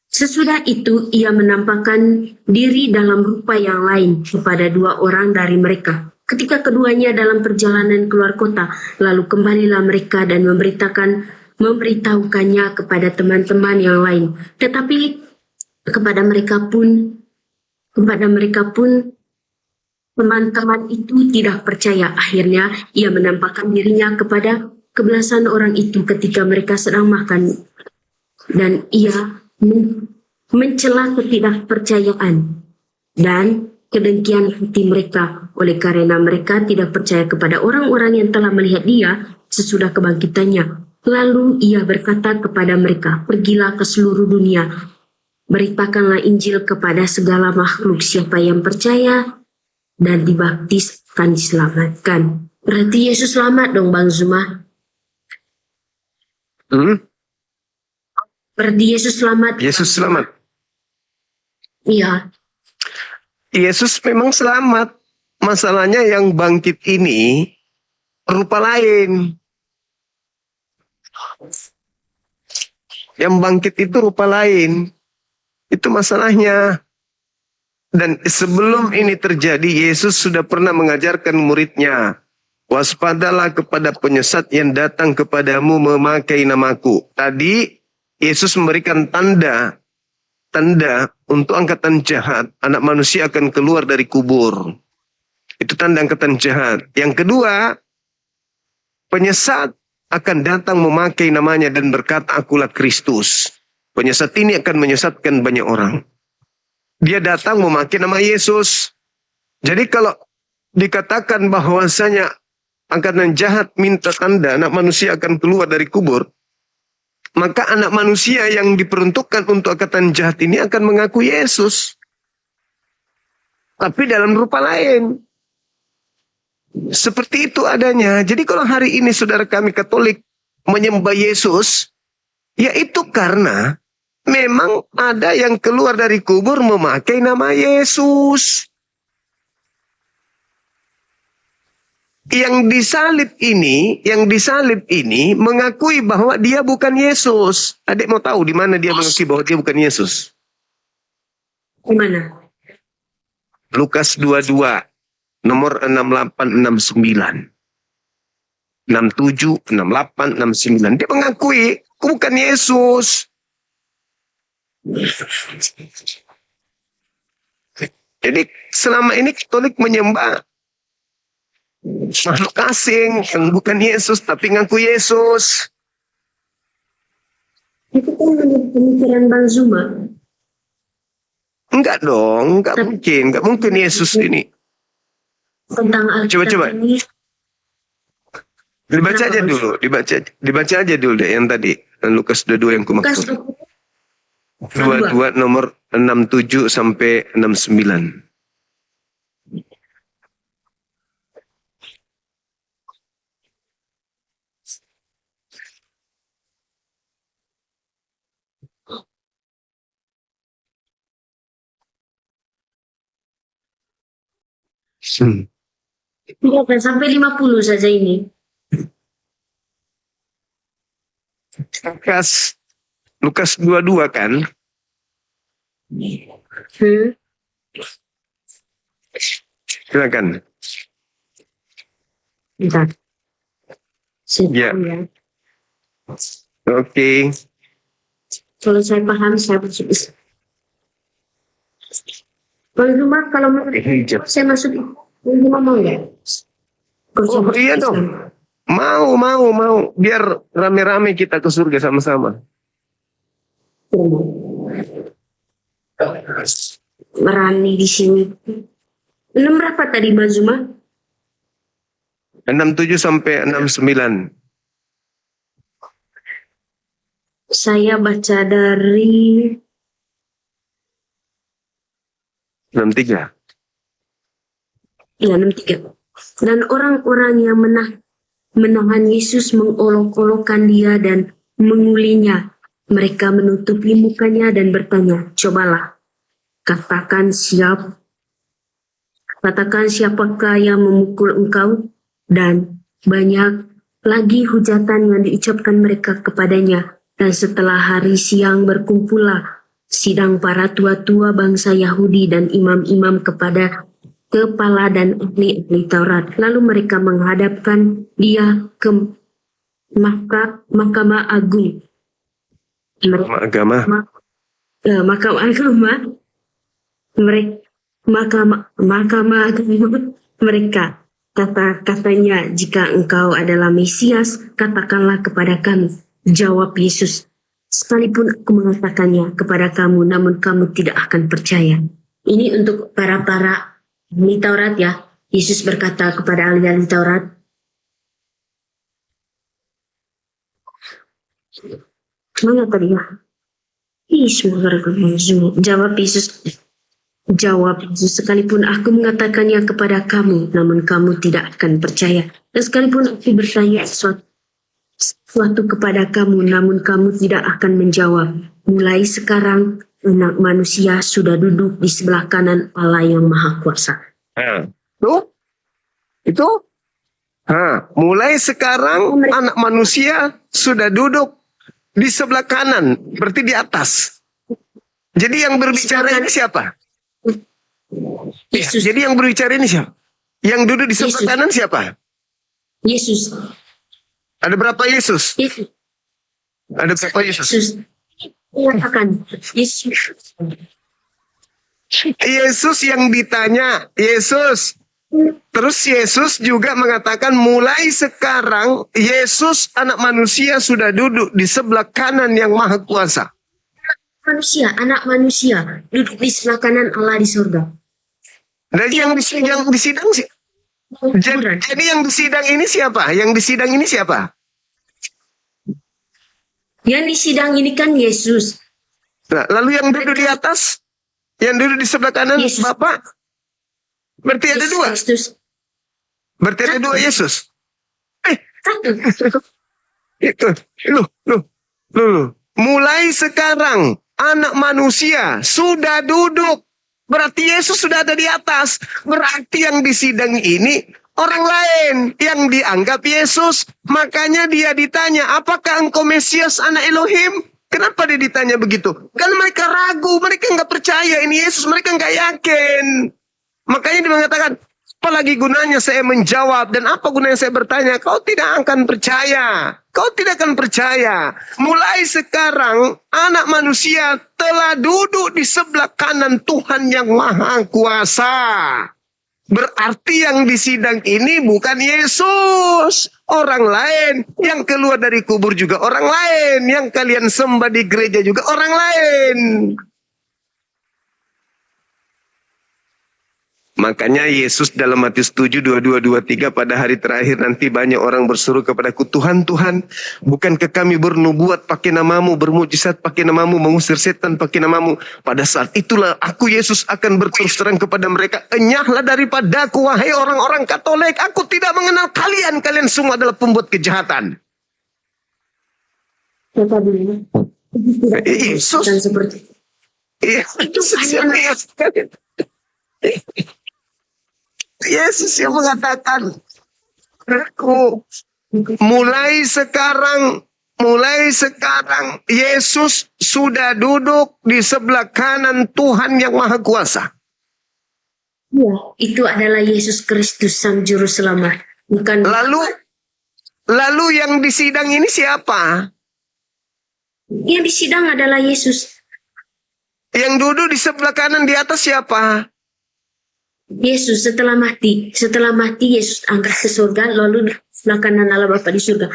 Sesudah itu ia menampakkan diri dalam rupa yang lain kepada 2 orang dari mereka. Ketika keduanya dalam perjalanan keluar kota, lalu kembalilah mereka dan memberitahukannya kepada teman-teman yang lain. Tetapi kepada mereka pun teman-teman itu tidak percaya. Akhirnya ia menampakkan dirinya kepada 11 orang itu ketika mereka sedang makan. Dan ia mencela ketidakpercayaan dan kedengkian hati mereka oleh karena mereka tidak percaya kepada orang-orang yang telah melihat dia sesudah kebangkitannya. Lalu ia berkata kepada mereka, pergilah ke seluruh dunia, beritakanlah Injil kepada segala makhluk. Siapa yang percaya dan dibaptis akan diselamatkan. Berarti Yesus selamat dong Bang Zuma. Berarti Yesus selamat.
Yesus selamat.
Iya.
Yesus memang selamat. Masalahnya yang bangkit ini rupa lain. Yang bangkit itu rupa lain. Itu masalahnya. Dan sebelum ini terjadi, Yesus sudah pernah mengajarkan muridnya, waspadalah kepada penyesat yang datang kepadamu memakai namaku. Tadi Yesus memberikan tanda untuk angkatan jahat, anak manusia akan keluar dari kubur. Itu tanda angkatan jahat. Yang kedua, penyesat akan datang memakai namanya dan berkata, akulah Kristus. Penyesat ini akan menyesatkan banyak orang. Dia datang memakai nama Yesus. Jadi kalau dikatakan bahwasanya angkatan jahat minta tanda, anak manusia akan keluar dari kubur, maka anak manusia yang diperuntukkan untuk angkatan jahat ini akan mengaku Yesus. Tapi dalam rupa lain. Seperti itu adanya. Jadi kalau hari ini saudara kami Katolik menyembah Yesus, ya itu karena memang ada yang keluar dari kubur memakai nama Yesus. Yang disalib ini mengakui bahwa dia bukan Yesus. Adik mau tahu di mana dia mengakui bahwa dia bukan Yesus?
Di mana?
Lukas 22, nomor 6869. 67, 68, 69. Dia mengakui, aku bukan Yesus. Jadi selama ini Katolik menyembah makhluk asing yang bukan Yesus tapi ngaku Yesus.
Itu kan menurut pemikiran Bang Zuma.
Enggak dong, enggak mungkin Yesus ini.
Tentang Alkitab
Coba.
ini.
Dibaca aja dulu deh yang tadi. Lukas 22 yang
Lukas
kumaksud. 22 nomor 67 sampai 69.
Iya kan, sampai 50 saja ini.
Lukas 22 kan? Silakan.
Bentar.
Ya.
Ya.
Oke.
Kalau saya paham, saya masuk Islam. Bang Zuma, kalau mau saya masuk Islam, Bang Zuma mau nggak? Kalau saya
Oh
masuk
iya
Islam.
dong. Mau. Biar rame-rame kita ke surga sama-sama.
Berani di sini. Belum berapa tadi Bang Zuma?
67 sampai 69.
Saya baca dari
63.
ya 63. Dan orang-orang yang menahan Yesus mengolok-olokkan dia dan mengulinya. Mereka menutupi mukanya dan bertanya, cobalah, katakan siapakah yang memukul engkau? Dan banyak lagi hujatan yang diucapkan mereka kepadanya. Dan setelah hari siang berkumpullah sidang para tua-tua bangsa Yahudi dan imam-imam kepada kepala dan ahli-ahli Taurat. Lalu mereka menghadapkan dia ke Mahkamah Agung.
Mahkamah agama.
Mahkamah Agama mereka. Katanya, jika engkau adalah Mesias, katakanlah kepada kami. Jawab Yesus, sekalipun aku mengatakannya kepada kamu, namun kamu tidak akan percaya. Ini untuk para ahli Taurat ya. Yesus berkata kepada ahli-ahli Taurat, mana tadi ya? Jawab Yesus, sekalipun aku mengatakannya kepada kamu, namun kamu tidak akan percaya. Dan sekalipun aku bertanya sesuatu kepada kamu, namun kamu tidak akan menjawab. Mulai sekarang, Anak Manusia sudah duduk di sebelah kanan Allah yang Maha Kuasa.
Itu? Mulai sekarang Anak Manusia sudah duduk di sebelah kanan, berarti di atas. Jadi yang berbicara ini siapa?
Yesus.
Jadi yang berbicara ini siapa? Yang duduk di sebelah
Yesus.
kanan siapa?
Yesus.
Ada berapa Yesus?
Yesus.
Ada berapa Yesus?
Yesus. Katakan. Yesus.
Yesus yang ditanya, Yesus, Terus Yesus juga mengatakan mulai sekarang Yesus anak manusia sudah duduk di sebelah kanan yang maha kuasa.
Manusia, anak manusia, duduk di sebelah kanan Allah di surga.
Dan yang disidang sih. Jadi yang disidang ini siapa? Yang disidang ini siapa?
Yang disidang ini kan Yesus.
Nah, lalu yang duduk di atas, yang duduk di sebelah kanan
Yesus.
Bapak. Berarti ada
Yesus
dua.
Kristus.
Berarti ada dua Yesus.
Satu.
Itu. Loh. Mulai sekarang anak manusia sudah duduk. Berarti Yesus sudah ada di atas. Berarti yang disidang ini orang lain yang dianggap Yesus. Makanya dia ditanya, apakah engkau Mesias anak Elohim? Kenapa dia ditanya begitu? Karena mereka ragu, mereka nggak percaya ini Yesus, mereka nggak yakin. Makanya dia mengatakan, apalagi gunanya saya menjawab dan apa gunanya saya bertanya? Kau tidak akan percaya. Kau tidak akan percaya. Mulai sekarang anak manusia telah duduk di sebelah kanan Tuhan yang maha kuasa. Berarti yang disidang ini bukan Yesus. Orang lain yang keluar dari kubur juga orang lain. Yang kalian sembah di gereja juga orang lain. Makanya Yesus dalam Matius 7, 22, 23 pada hari terakhir nanti banyak orang berseru kepadaku, Tuhan, Tuhan, bukankah kami bernubuat pakai namamu, bermujizat pakai namamu, mengusir setan pakai namamu. Pada saat itulah aku Yesus akan berterus terang kepada mereka, enyahlah daripadaku wahai orang-orang Katolik, aku tidak mengenal kalian, kalian semua adalah pembuat kejahatan. Yesus.
Dan seperti
Itu Yesus yang mengatakan, aku mulai sekarang Yesus sudah duduk di sebelah kanan Tuhan yang maha kuasa.
ya, itu adalah Yesus Kristus sang juru selamat. Bukan
Lalu yang disidang ini siapa?
yang disidang adalah Yesus.
Yang duduk di sebelah kanan di atas siapa?
Yesus setelah mati Yesus angkat ke surga, lalu di sebelah kanan Allah Bapa di surga.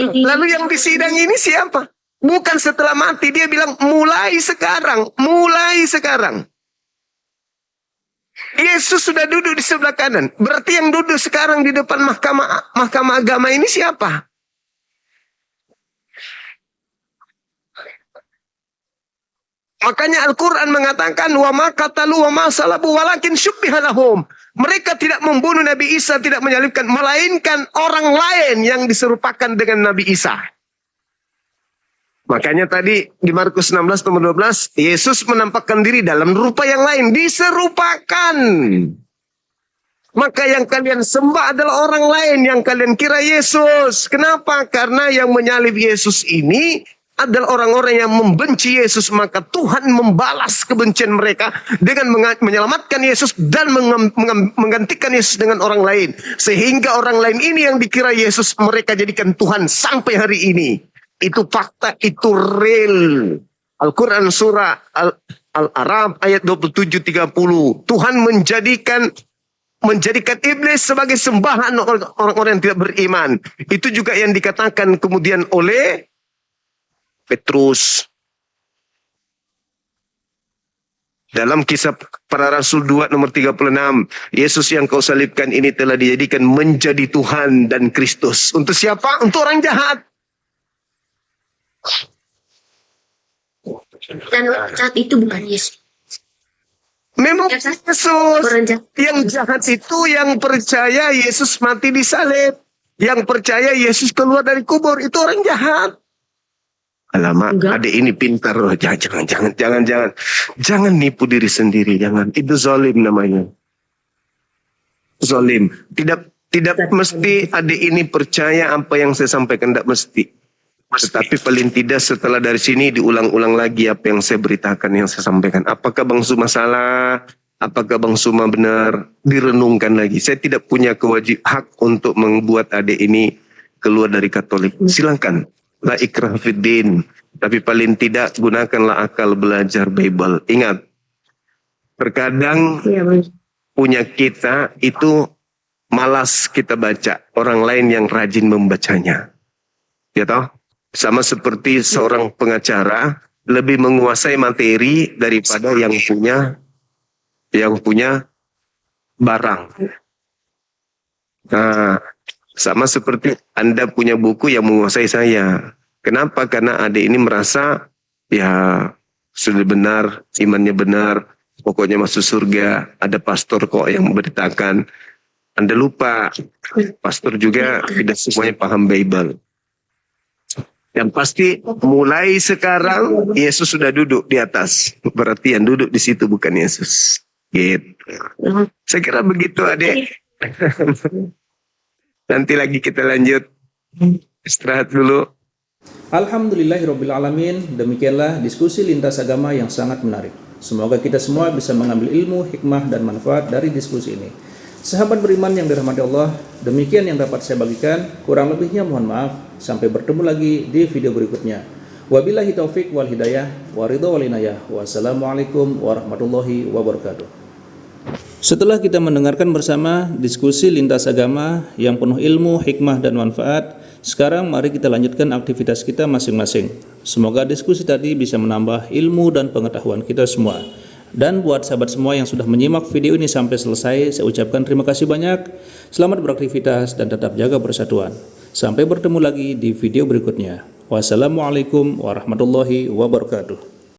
Lalu yang disidang ini siapa? Bukan setelah mati, dia bilang mulai sekarang. Yesus sudah duduk di sebelah kanan. Berarti yang duduk sekarang di depan mahkamah agama ini siapa? Makanya Al-Quran mengatakan wa ma qatalu wa ma salabu walakin syubbiha lahum. Mereka tidak membunuh Nabi Isa, tidak menyalibkan, melainkan orang lain yang diserupakan dengan Nabi Isa. Makanya tadi di Markus 16 nomor 12, Yesus menampakkan diri dalam rupa yang lain, diserupakan. Maka yang kalian sembah adalah orang lain yang kalian kira Yesus. Kenapa? Karena yang menyalib Yesus ini adalah orang-orang yang membenci Yesus, maka Tuhan membalas kebencian mereka dengan menyelamatkan Yesus dan menggantikan Yesus dengan orang lain. Sehingga orang lain ini yang dikira Yesus mereka jadikan Tuhan sampai hari ini. Itu fakta, itu real. Al-Quran surah Al-Araf ayat 27-30. Tuhan menjadikan iblis sebagai sembahan orang-orang yang tidak beriman. Itu juga yang dikatakan kemudian oleh Petrus. Dalam kisah para Rasul 2 nomor 36, Yesus yang kau salibkan ini telah dijadikan menjadi Tuhan dan Kristus. Untuk siapa? Untuk orang jahat.
Dan saat itu bukan Yesus.
Memang
Yesus.
Yesus.
Orang jahat.
Yang jahat itu yang percaya Yesus mati di salib. Yang percaya Yesus keluar dari kubur. Itu orang jahat. Alamak,
Enggak.
adik ini pintar. Oh, jangan. Jangan nipu diri sendiri, jangan. Itu zalim namanya. Zalim. Tidak mesti adik ini percaya apa yang saya sampaikan, tidak mesti. Tetapi paling tidak setelah dari sini diulang-ulang lagi apa yang saya beritakan, yang saya sampaikan. Apakah Bang Suma salah? Apakah Bang Suma benar? Direnungkan lagi. Saya tidak punya hak untuk membuat adik ini keluar dari Katolik. Silakan. La ikrah fiddin. Tapi paling tidak gunakanlah akal belajar Bible. Ingat, terkadang
Iya, Bang.
punya kita itu malas kita baca, orang lain yang rajin membacanya. Ya toh? Sama seperti seorang pengacara lebih menguasai materi daripada yang punya barang. Nah, sama seperti Anda punya buku yang menguasai saya. Kenapa? Karena adik ini merasa ya sudah benar, imannya benar, pokoknya masuk surga. Ada pastor kok yang memberitakan. Anda lupa, pastor juga tidak semuanya paham Bible. Yang pasti mulai sekarang Yesus sudah duduk di atas. Berarti yang duduk di situ bukan Yesus. Gitu. Saya kira begitu adik. Nanti lagi kita lanjut. Istirahat dulu.
Alhamdulillahirrabbilalamin, demikianlah diskusi lintas agama yang sangat menarik. Semoga kita semua bisa mengambil ilmu, hikmah, dan manfaat dari diskusi ini. Sahabat beriman yang dirahmati Allah, demikian yang dapat saya bagikan. Kurang lebihnya mohon maaf. Sampai bertemu lagi di video berikutnya. Wabillahi taufik wal hidayah, waridho wal inayah. Wassalamualaikum warahmatullahi wabarakatuh. Setelah kita mendengarkan bersama diskusi lintas agama yang penuh ilmu, hikmah, dan manfaat, sekarang mari kita lanjutkan aktivitas kita masing-masing. Semoga diskusi tadi bisa menambah ilmu dan pengetahuan kita semua. Dan buat sahabat semua yang sudah menyimak video ini sampai selesai, saya ucapkan terima kasih banyak. Selamat beraktivitas dan tetap jaga persatuan. Sampai bertemu lagi di video berikutnya. Wassalamualaikum warahmatullahi wabarakatuh.